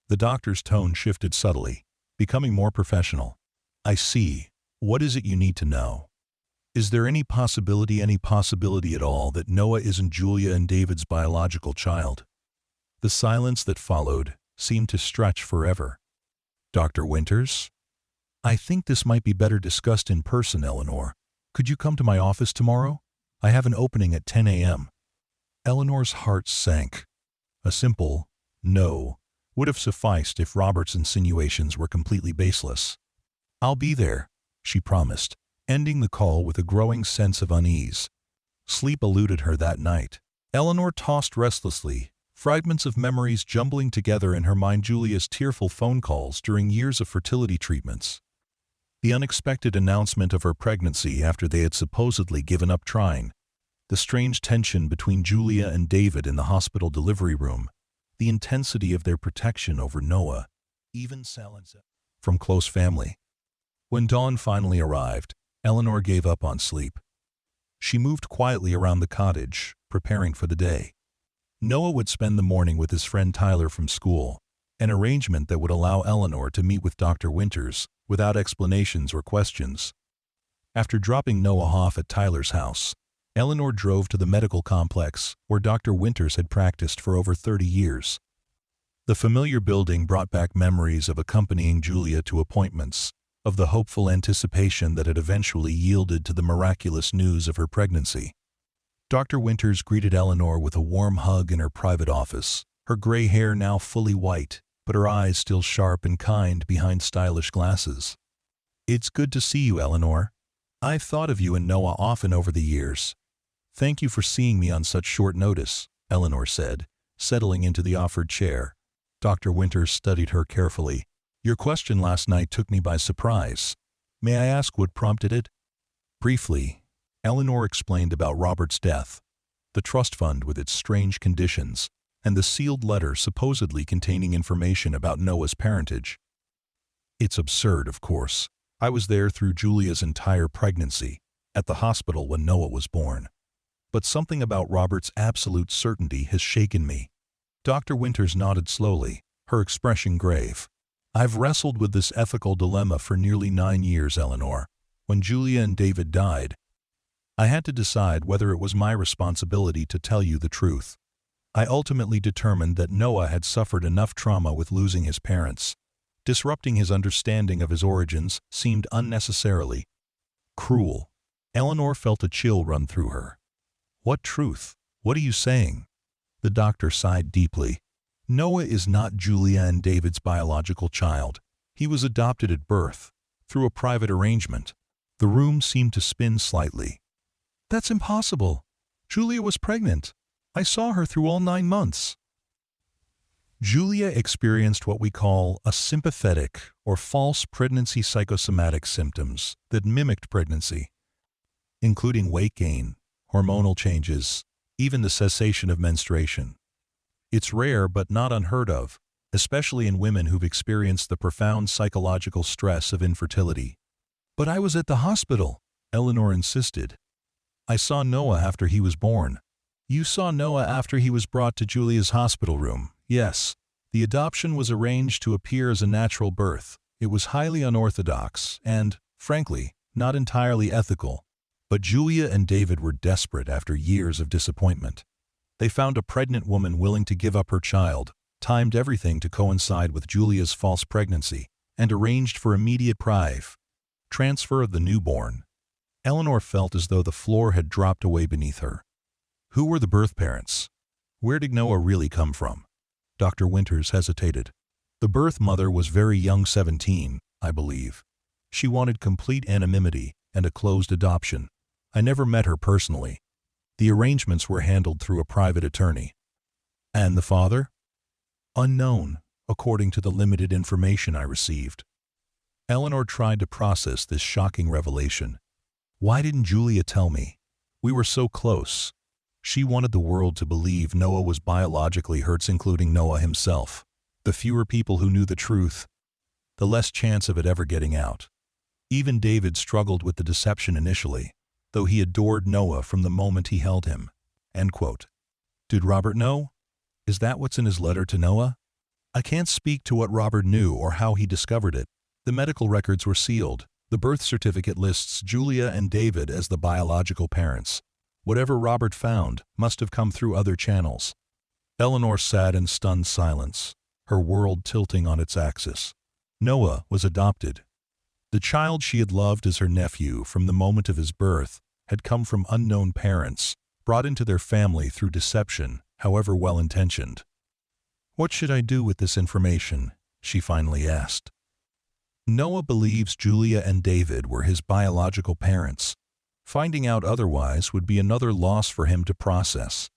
The doctor's tone shifted subtly, becoming more professional. I see. What is it you need to know? Is there any possibility at all that Noah isn't Julia and David's biological child? The silence that followed seemed to stretch forever. Dr. Winters? I think this might be better discussed in person, Eleanor. Could you come to my office tomorrow? I have an opening at 10 a.m. Eleanor's heart sank. A simple no would have sufficed if Robert's insinuations were completely baseless. I'll be there, she promised, ending the call with a growing sense of unease. Sleep eluded her that night. Eleanor tossed restlessly, fragments of memories jumbling together in her mind. Julia's tearful phone calls during years of fertility treatments. The unexpected announcement of her pregnancy after they had supposedly given up trying. The strange tension between Julia and David in the hospital delivery room. The intensity of their protection over Noah. Even silence from close family. When dawn finally arrived, Eleanor gave up on sleep. She moved quietly around the cottage, preparing for the day. Noah would spend the morning with his friend Tyler from school, an arrangement that would allow Eleanor to meet with Dr. Winters without explanations or questions. After dropping Noah off at Tyler's house, Eleanor drove to the medical complex where Dr. Winters had practiced for over 30 years. The familiar building brought back memories of accompanying Julia to appointments, of the hopeful anticipation that had eventually yielded to the miraculous news of her pregnancy. Dr. Winters greeted Eleanor with a warm hug in her private office, her gray hair now fully white, but her eyes still sharp and kind behind stylish glasses. It's good to see you, Eleanor. I've thought of you and Noah often over the years. Thank you for seeing me on such short notice, Eleanor said, settling into the offered chair. Dr. Winters studied her carefully. Your question last night took me by surprise. May I ask what prompted it? Briefly, Eleanor explained about Robert's death, the trust fund with its strange conditions, and the sealed letter supposedly containing information about Noah's parentage. It's absurd, of course. I was there through Julia's entire pregnancy, at the hospital when Noah was born. But something about Robert's absolute certainty has shaken me. Dr. Winters nodded slowly, her expression grave. I've wrestled with this ethical dilemma for nearly 9 years, Eleanor. When Julia and David died, I had to decide whether it was my responsibility to tell you the truth. I ultimately determined that Noah had suffered enough trauma with losing his parents. Disrupting his understanding of his origins seemed unnecessarily cruel. Eleanor felt a chill run through her. What truth? What are you saying? The doctor sighed deeply. Noah is not Julia and David's biological child. He was adopted at birth, through a private arrangement. The room seemed to spin slightly. That's impossible. Julia was pregnant. I saw her through all 9 months. Julia experienced what we call a sympathetic or false pregnancy psychosomatic symptoms that mimicked pregnancy, including weight gain, hormonal changes, even the cessation of menstruation. It's rare but not unheard of, especially in women who've experienced the profound psychological stress of infertility. But I was at the hospital, Eleanor insisted. I saw Noah after he was born. You saw Noah after he was brought to Julia's hospital room. Yes. The adoption was arranged to appear as a natural birth. It was highly unorthodox and, frankly, not entirely ethical. But Julia and David were desperate after years of disappointment. They found a pregnant woman willing to give up her child, timed everything to coincide with Julia's false pregnancy, and arranged for immediate transfer of the newborn. Eleanor felt as though the floor had dropped away beneath her. Who were the birth parents? Where did Noah really come from? Dr. Winters hesitated. The birth mother was very young, 17, I believe. She wanted complete anonymity and a closed adoption. I never met her personally. The arrangements were handled through a private attorney. And the father? Unknown, according to the limited information I received. Eleanor tried to process this shocking revelation. Why didn't Julia tell me? We were so close. She wanted the world to believe Noah was biologically hers, including Noah himself. The fewer people who knew the truth, the less chance of it ever getting out. Even David struggled with the deception initially, though he adored Noah from the moment he held him. End quote. Did Robert know? Is that what's in his letter to Noah? I can't speak to what Robert knew or how he discovered it. The medical records were sealed. The birth certificate lists Julia and David as the biological parents. Whatever Robert found must have come through other channels. Eleanor sat in stunned silence, her world tilting on its axis. Noah was adopted. The child she had loved as her nephew from the moment of his birth had come from unknown parents, brought into their family through deception, however well-intentioned. What should I do with this information? She finally asked. Noah believes Julia and David were his biological parents. Finding out otherwise would be another loss for him to process.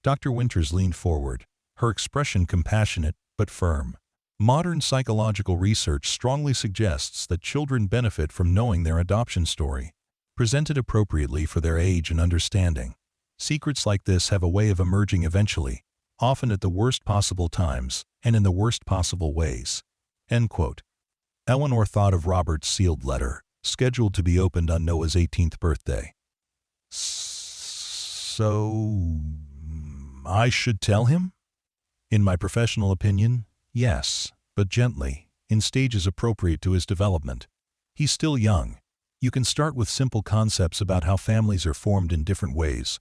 Dr. Winters leaned forward, her expression compassionate but firm. Modern psychological research strongly suggests that children benefit from knowing their adoption story, presented appropriately for their age and understanding. Secrets like this have a way of emerging eventually, often at the worst possible times and in the worst possible ways. End quote. Eleanor thought of Robert's sealed letter, scheduled to be opened on Noah's 18th birthday. So, I should tell him? In my professional opinion, yes, but gently, in stages appropriate to his development. He's still young. You can start with simple concepts about how families are formed in different ways.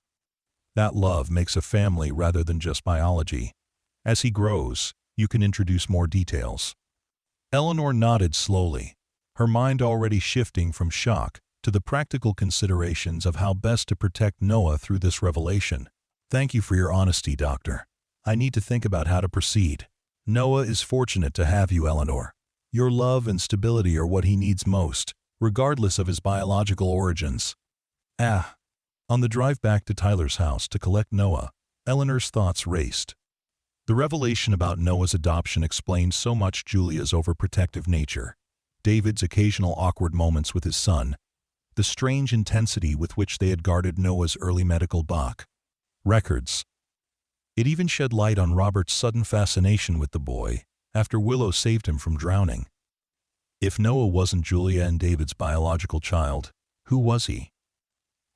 That love makes a family rather than just biology. As he grows, you can introduce more details. Eleanor nodded slowly, her mind already shifting from shock to the practical considerations of how best to protect Noah through this revelation. Thank you for your honesty, Doctor. I need to think about how to proceed. Noah is fortunate to have you, Eleanor. Your love and stability are what he needs most, regardless of his biological origins. On the drive back to Tyler's house to collect Noah, Eleanor's thoughts raced. The revelation about Noah's adoption explained so much Julia's overprotective nature. David's occasional awkward moments with his son, the strange intensity with which they had guarded Noah's early medical records. It even shed light on Robert's sudden fascination with the boy after Willow saved him from drowning. If Noah wasn't Julia and David's biological child, who was he?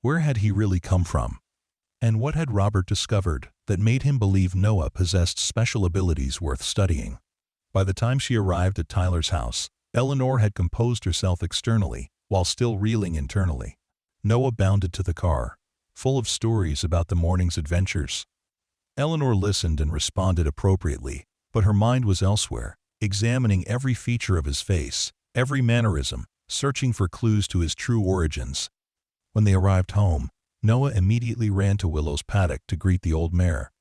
Where had he really come from? And what had Robert discovered that made him believe Noah possessed special abilities worth studying? By the time she arrived at Tyler's house, Eleanor had composed herself externally, while still reeling internally. Noah bounded to the car, full of stories about the morning's adventures. Eleanor listened and responded appropriately, but her mind was elsewhere, examining every feature of his face, every mannerism, searching for clues to his true origins. When they arrived home, Noah immediately ran to Willow's paddock to greet the old mare.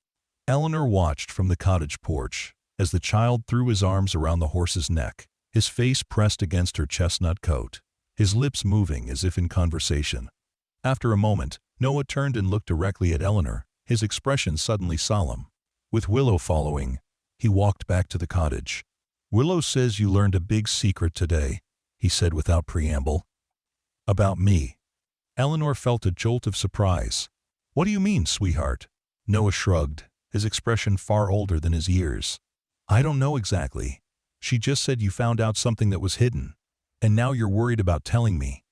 Eleanor watched from the cottage porch as the child threw his arms around the horse's neck, his face pressed against her chestnut coat, his lips moving as if in conversation. After a moment, Noah turned and looked directly at Eleanor, his expression suddenly solemn. With Willow following, he walked back to the cottage. "Willow says you learned a big secret today," he said without preamble. "About me." Eleanor felt a jolt of surprise. "What do you mean, sweetheart?" Noah shrugged, his expression far older than his years. "I don't know exactly. She just said you found out something that was hidden. And now you're worried about telling me."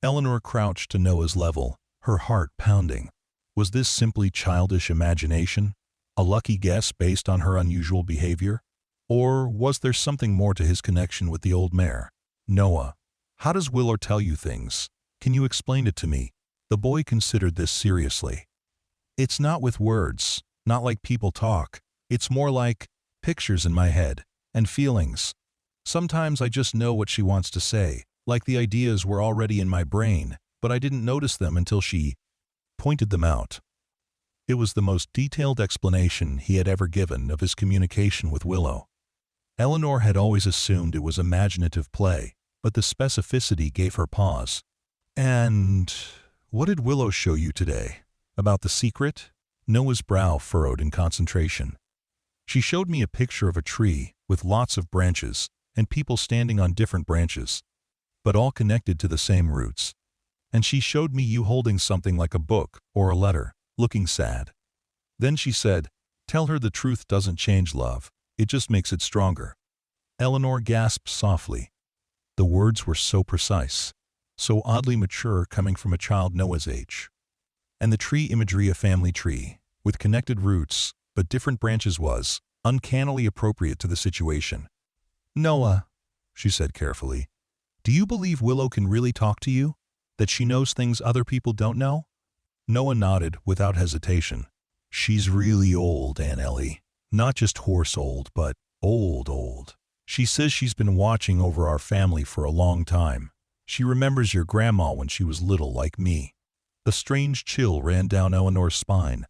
Eleanor crouched to Noah's level, her heart pounding. Was this simply childish imagination? A lucky guess based on her unusual behavior? Or was there something more to his connection with the old mare? "Noah, how does Willow tell you things? Can you explain it to me?" The boy considered this seriously. "It's not with words, not like people talk. It's more like pictures in my head, and feelings. Sometimes I just know what she wants to say, like the ideas were already in my brain, but I didn't notice them until she pointed them out." It was the most detailed explanation he had ever given of his communication with Willow. Eleanor had always assumed it was imaginative play, but the specificity gave her pause. "And what did Willow show you today? About the secret?" Noah's brow furrowed in concentration. "She showed me a picture of a tree with lots of branches and people standing on different branches, but all connected to the same roots. And she showed me you holding something like a book or a letter, looking sad. Then she said, 'Tell her the truth doesn't change love, it just makes it stronger.'" Eleanor gasped softly. The words were so precise, so oddly mature coming from a child Noah's age. And the tree imagery, a family tree, with connected roots, but different branches, was uncannily appropriate to the situation. "Noah," she said carefully, "do you believe Willow can really talk to you? That she knows things other people don't know?" Noah nodded without hesitation. "She's really old, Aunt Ellie. Not just horse old, but old. She says she's been watching over our family for a long time. She remembers your grandma when she was little like me." A strange chill ran down Eleanor's spine.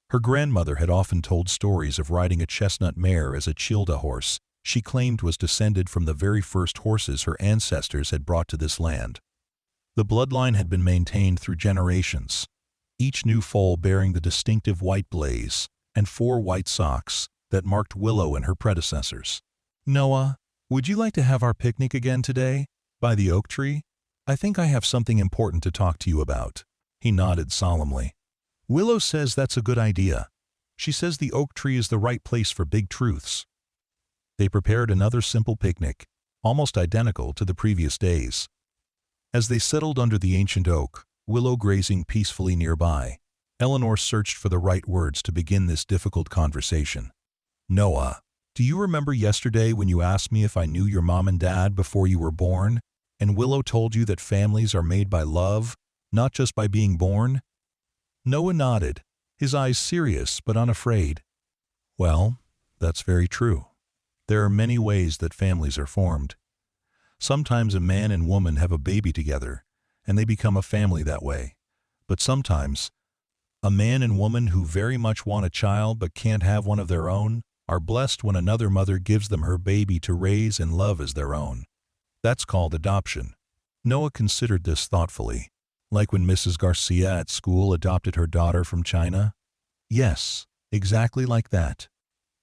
Her grandmother had often told stories of riding a chestnut mare as a childa horse she claimed was descended from the very first horses her ancestors had brought to this land. The bloodline had been maintained through generations, each new foal bearing the distinctive white blaze and 4 white socks that marked Willow and her predecessors. "Noah, would you like to have our picnic again today, by the oak tree? I think I have something important to talk to you about." He nodded solemnly. "Willow says that's a good idea. She says the oak tree is the right place for big truths." They prepared another simple picnic, almost identical to the previous days. As they settled under the ancient oak, Willow grazing peacefully nearby, Eleanor searched for the right words to begin this difficult conversation. "Noah, do you remember yesterday when you asked me if I knew your mom and dad before you were born, and Willow told you that families are made by love, not just by being born?" Noah nodded, his eyes serious but unafraid. "Well, that's very true. There are many ways that families are formed. Sometimes a man and woman have a baby together, and they become a family that way. But sometimes, a man and woman who very much want a child but can't have one of their own are blessed when another mother gives them her baby to raise and love as their own. That's called adoption." Noah considered this thoughtfully. "Like when Mrs. Garcia at school adopted her daughter from China?" "Yes, exactly like that."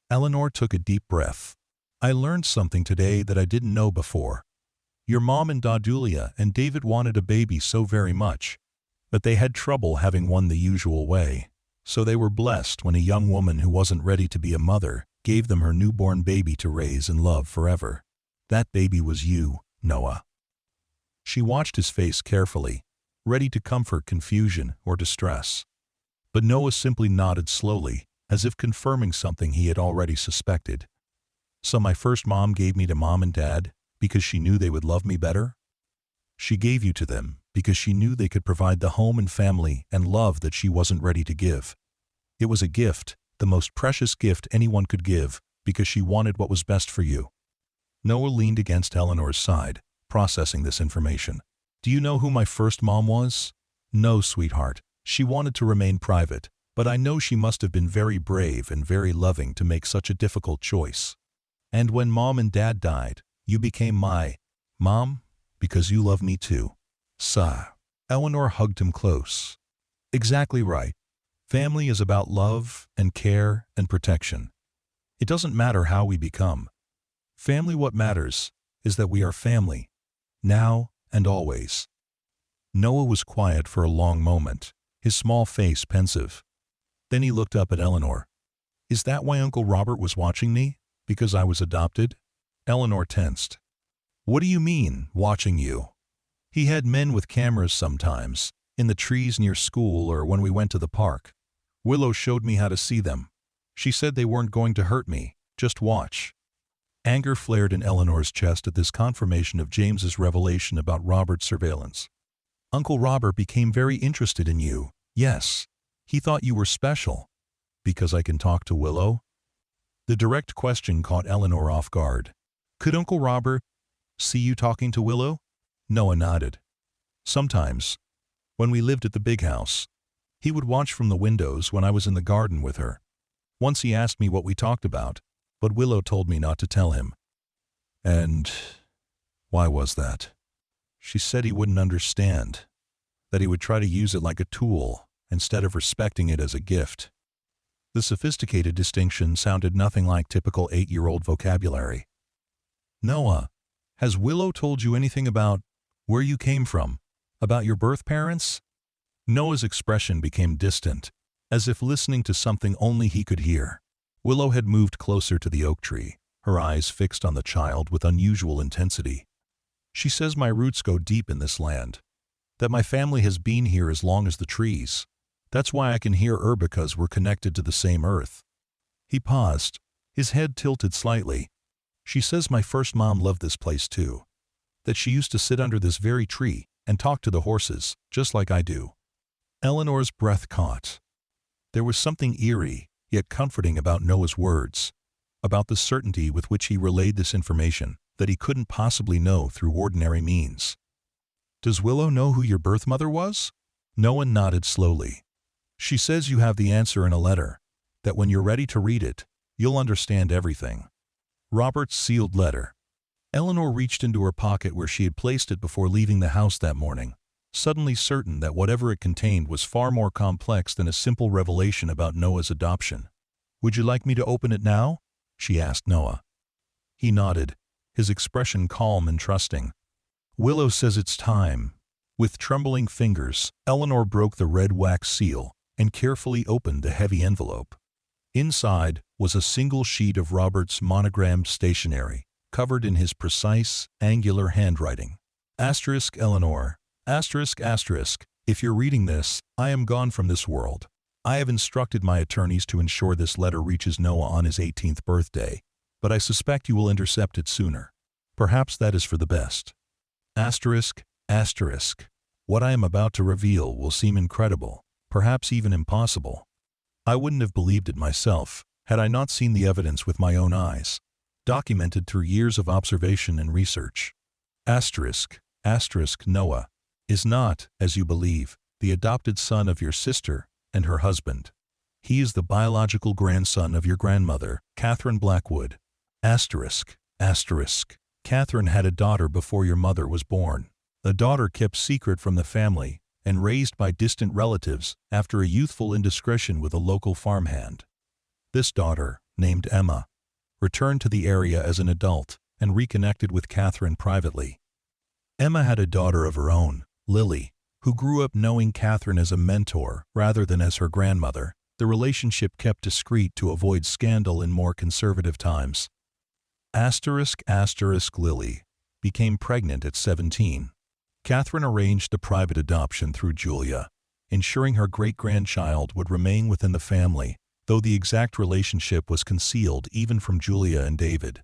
Eleanor took a deep breath. "I learned something today that I didn't know before. Your mom and Dadulia and David wanted a baby so very much, but they had trouble having one the usual way. So they were blessed when a young woman who wasn't ready to be a mother gave them her newborn baby to raise and love forever. That baby was you, Noah." She watched his face carefully, ready to comfort confusion or distress. But Noah simply nodded slowly, as if confirming something he had already suspected. "So my first mom gave me to Mom and Dad because she knew they would love me better?" "She gave you to them because she knew they could provide the home and family and love that she wasn't ready to give. It was a gift, the most precious gift anyone could give, because she wanted what was best for you." Noah leaned against Eleanor's side, processing this information. "Do you know who my first mom was?" "No, sweetheart. She wanted to remain private, but I know she must have been very brave and very loving to make such a difficult choice. And when Mom and Dad died, you became my mom because you love me too. Sigh. Eleanor hugged him close. Exactly right. Family is about love and care and protection. It doesn't matter how we become. Family, what matters is that we are family, now and always. Noah was quiet for a long moment, his small face pensive. Then he looked up at Eleanor. Is that why Uncle Robert was watching me? Because I was adopted? Eleanor tensed. What do you mean, watching you? He had men with cameras sometimes, in the trees near school or when we went to the park. Willow showed me how to see them. She said they weren't going to hurt me, just watch. Anger flared in Eleanor's chest at this confirmation of James's revelation about Robert's surveillance. Uncle Robert became very interested in you. Yes. He thought you were special. Because I can talk to Willow? The direct question caught Eleanor off guard. Could Uncle Robert see you talking to Willow? Noah nodded. Sometimes. When we lived at the big house. He would watch from the windows when I was in the garden with her. Once he asked me what we talked about, but Willow told me not to tell him. And why was that? She said he wouldn't understand, that he would try to use it like a tool instead of respecting it as a gift. The sophisticated distinction sounded nothing like typical 8-year-old vocabulary. Noah, has Willow told you anything about where you came from? About your birth parents? Noah's expression became distant, as if listening to something only he could hear. Willow had moved closer to the oak tree, her eyes fixed on the child with unusual intensity. She says my roots go deep in this land, that my family has been here as long as the trees. That's why I can hear her, because we're connected to the same earth. He paused, his head tilted slightly. She says my first mom loved this place too, that she used to sit under this very tree and talk to the horses, just like I do. Eleanor's breath caught. There was something eerie, yet comforting about Noah's words, about the certainty with which he relayed this information that he couldn't possibly know through ordinary means. Does Willow know who your birth mother was? Noah nodded slowly. She says you have the answer in a letter, that when you're ready to read it, you'll understand everything. Robert's sealed letter. Eleanor reached into her pocket where she had placed it before leaving the house that morning, suddenly certain that whatever it contained was far more complex than a simple revelation about Noah's adoption. Would you like me to open it now? She asked Noah. He nodded, his expression calm and trusting. Willow says it's time. With trembling fingers, Eleanor broke the red wax seal and carefully opened the heavy envelope. Inside was a single sheet of Robert's monogrammed stationery, covered in his precise, angular handwriting. Asterisk Eleanor. Asterisk asterisk. If you're reading this, I am gone from this world. I have instructed my attorneys to ensure this letter reaches Noah on his 18th birthday, but I suspect you will intercept it sooner. Perhaps that is for the best. Asterisk, asterisk. What I am about to reveal will seem incredible, perhaps even impossible. I wouldn't have believed it myself, had I not seen the evidence with my own eyes, documented through years of observation and research. Asterisk, asterisk Noah is not, as you believe, the adopted son of your sister and her husband. He is the biological grandson of your grandmother, Catherine Blackwood. Asterisk, asterisk. Catherine had a daughter before your mother was born. A daughter kept secret from the family and raised by distant relatives after a youthful indiscretion with a local farmhand. This daughter, named Emma, returned to the area as an adult and reconnected with Catherine privately. Emma had a daughter of her own, Lily, who grew up knowing Catherine as a mentor rather than as her grandmother. The relationship kept discreet to avoid scandal in more conservative times. Asterisk asterisk Lily became pregnant at 17. Catherine arranged a private adoption through Julia, ensuring her great-grandchild would remain within the family, though the exact relationship was concealed even from Julia and David.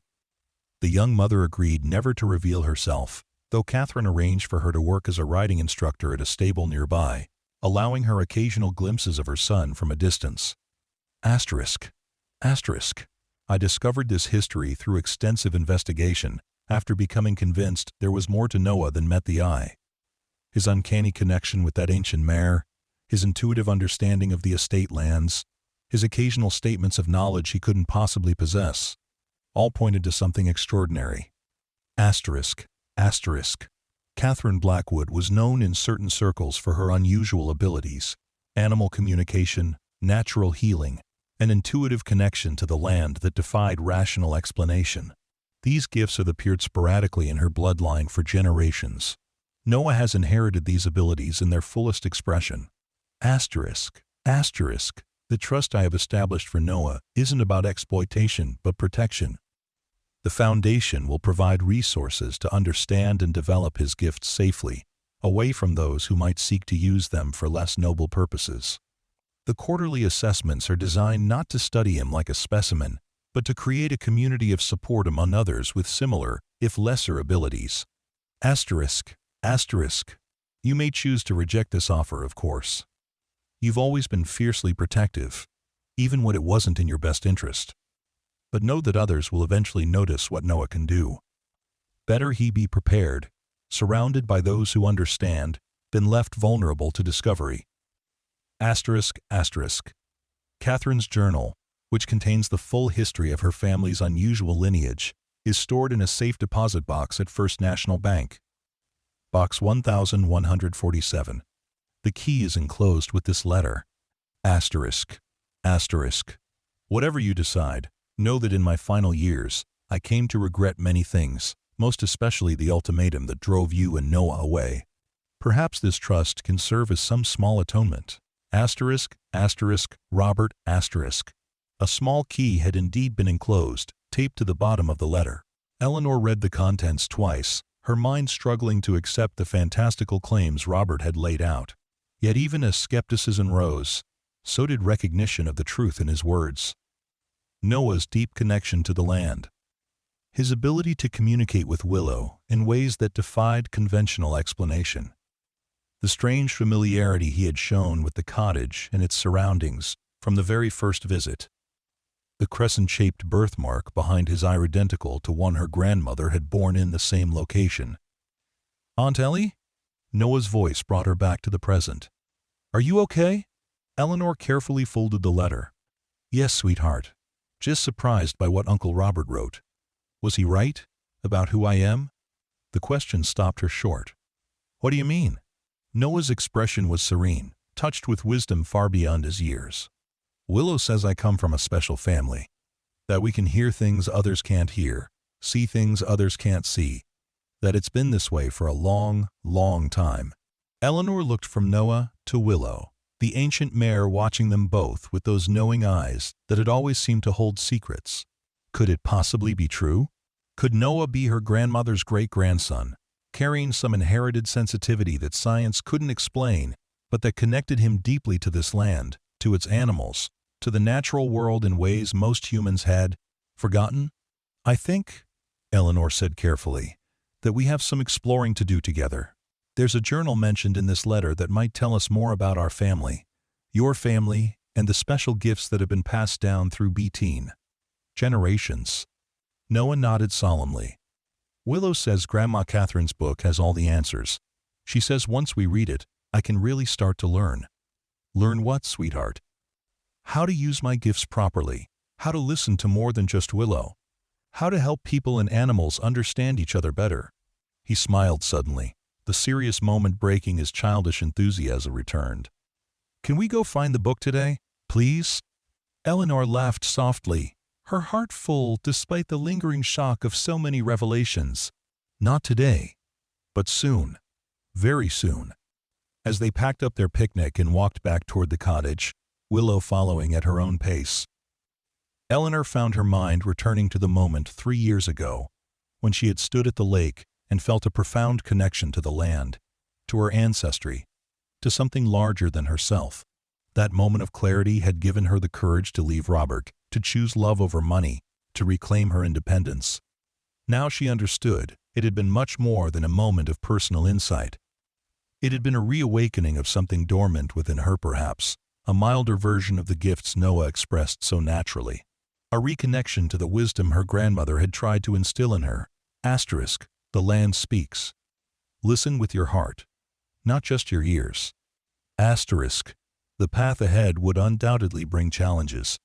The young mother agreed never to reveal herself, though Catherine arranged for her to work as a riding instructor at a stable nearby, allowing her occasional glimpses of her son from a distance. Asterisk. Asterisk. I discovered this history through extensive investigation after becoming convinced there was more to Noah than met the eye. His uncanny connection with that ancient mare, his intuitive understanding of the estate lands, his occasional statements of knowledge he couldn't possibly possess, all pointed to something extraordinary. Asterisk, asterisk. Catherine Blackwood was known in certain circles for her unusual abilities, animal communication, natural healing, an intuitive connection to the land that defied rational explanation. These gifts had appeared sporadically in her bloodline for generations. Noah has inherited these abilities in their fullest expression. Asterisk, asterisk. The trust I have established for Noah isn't about exploitation but protection. The foundation will provide resources to understand and develop his gifts safely, away from those who might seek to use them for less noble purposes. The quarterly assessments are designed not to study him like a specimen, but to create a community of support among others with similar, if lesser, abilities. Asterisk, asterisk. You may choose to reject this offer, of course. You've always been fiercely protective, even when it wasn't in your best interest. But know that others will eventually notice what Noah can do. Better he be prepared, surrounded by those who understand, than left vulnerable to discovery. Asterisk, asterisk. Catherine's journal, which contains the full history of her family's unusual lineage, is stored in a safe deposit box at First National Bank. Box 1147. The key is enclosed with this letter. Asterisk, asterisk. Whatever you decide, know that in my final years, I came to regret many things, most especially the ultimatum that drove you and Noah away. Perhaps this trust can serve as some small atonement. Asterisk, asterisk, Robert, asterisk. A small key had indeed been enclosed, taped to the bottom of the letter. Eleanor read the contents twice, her mind struggling to accept the fantastical claims Robert had laid out. Yet even as skepticism rose, so did recognition of the truth in his words. Noah's deep connection to the land. His ability to communicate with Willow in ways that defied conventional explanation. The strange familiarity he had shown with the cottage and its surroundings from the very first visit. The crescent-shaped birthmark behind his eye identical to one her grandmother had borne in the same location. "Aunt Ellie?" Noah's voice brought her back to the present. "Are you okay?" Eleanor carefully folded the letter. "Yes, sweetheart. Just surprised by what Uncle Robert wrote. Was he right? About who I am?" The question stopped her short. "What do you mean?" Noah's expression was serene, touched with wisdom far beyond his years. "Willow says I come from a special family. That we can hear things others can't hear, see things others can't see. That it's been this way for a long, long time." Eleanor looked from Noah to Willow, the ancient mare watching them both with those knowing eyes that had always seemed to hold secrets. Could it possibly be true? Could Noah be her grandmother's great-grandson, carrying some inherited sensitivity that science couldn't explain, but that connected him deeply to this land, to its animals, to the natural world in ways most humans had forgotten? "I think," Eleanor said carefully, "that we have some exploring to do together. There's a journal mentioned in this letter that might tell us more about our family, your family, and the special gifts that have been passed down through generations." Noah nodded solemnly. "Willow says Grandma Catherine's book has all the answers. She says once we read it, I can really start to learn." "Learn what, sweetheart?" "How to use my gifts properly, how to listen to more than just Willow, how to help people and animals understand each other better." He smiled suddenly, the serious moment breaking his childish enthusiasm returned. "Can we go find the book today, please?" Eleanor laughed softly, her heart full despite the lingering shock of so many revelations. Not today, but soon, very soon. As they packed up their picnic and walked back toward the cottage, Willow following at her own pace, Eleanor found her mind returning to the moment 3 years ago, when she had stood at the lake and felt a profound connection to the land, to her ancestry, to something larger than herself. That moment of clarity had given her the courage to leave Robert, to choose love over money, to reclaim her independence. Now she understood it had been much more than a moment of personal insight. It had been a reawakening of something dormant within her perhaps, a milder version of the gifts Noah expressed so naturally. A reconnection to the wisdom her grandmother had tried to instill in her. Asterisk, the land speaks. Listen with your heart, not just your ears. Asterisk, The path ahead would undoubtedly bring challenges.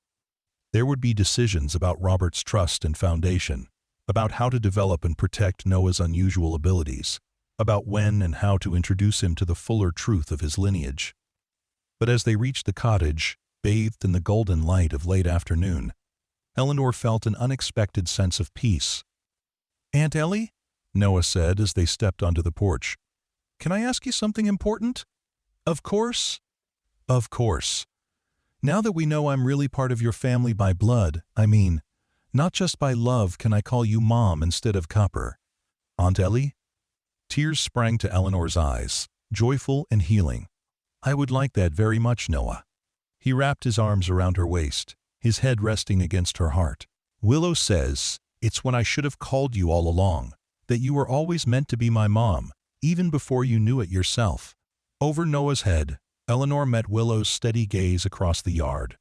There would be decisions about Robert's trust and foundation, about how to develop and protect Noah's unusual abilities, about when and how to introduce him to the fuller truth of his lineage. But as they reached the cottage, bathed in the golden light of late afternoon, Eleanor felt an unexpected sense of peace. "Aunt Ellie," Noah said as they stepped onto the porch, "can I ask you something important?" "Of course." "Of course. Now that we know I'm really part of your family by blood, I mean, not just by love, can I call you Mom instead of Copper? Aunt Ellie?" Tears sprang to Eleanor's eyes, joyful and healing. "I would like that very much, Noah." He wrapped his arms around her waist, his head resting against her heart. "Willow says, it's when I should have called you all along, that you were always meant to be my mom, even before you knew it yourself." Over Noah's head, Eleanor met Willow's steady gaze across the yard.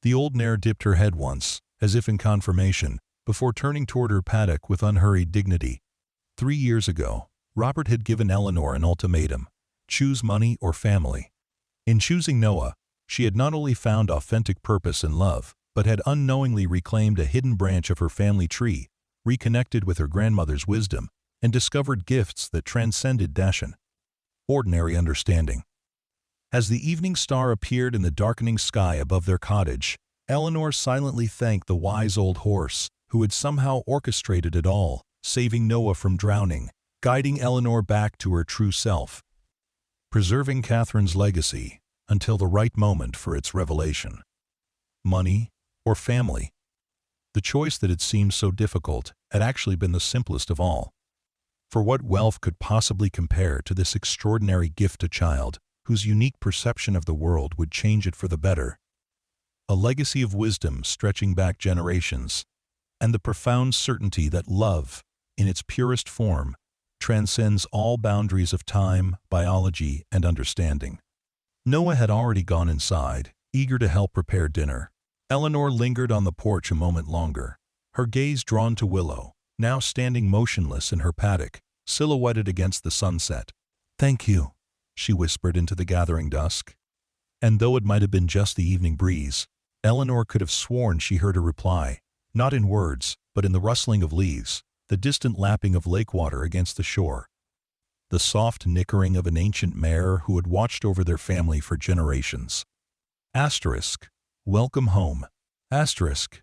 The old mare dipped her head once, as if in confirmation, before turning toward her paddock with unhurried dignity. 3 years ago, Robert had given Eleanor an ultimatum: choose money or family. In choosing Noah, she had not only found authentic purpose and love, but had unknowingly reclaimed a hidden branch of her family tree, reconnected with her grandmother's wisdom, and discovered gifts that transcended Dashan ordinary understanding. As the evening star appeared in the darkening sky above their cottage, Eleanor silently thanked the wise old horse, who had somehow orchestrated it all, saving Noah from drowning, guiding Eleanor back to her true self, preserving Catherine's legacy until the right moment for its revelation. Money or family? The choice that had seemed so difficult had actually been the simplest of all. For what wealth could possibly compare to this extraordinary gift to child, whose unique perception of the world would change it for the better? A legacy of wisdom stretching back generations, and the profound certainty that love, in its purest form, transcends all boundaries of time, biology, and understanding. Noah had already gone inside, eager to help prepare dinner. Eleanor lingered on the porch a moment longer, her gaze drawn to Willow, now standing motionless in her paddock, silhouetted against the sunset. "Thank you," she whispered into the gathering dusk. And though it might have been just the evening breeze, Eleanor could have sworn she heard a reply, not in words, but in the rustling of leaves, the distant lapping of lake water against the shore, the soft nickering of an ancient mare who had watched over their family for generations. Asterisk, welcome home. Asterisk,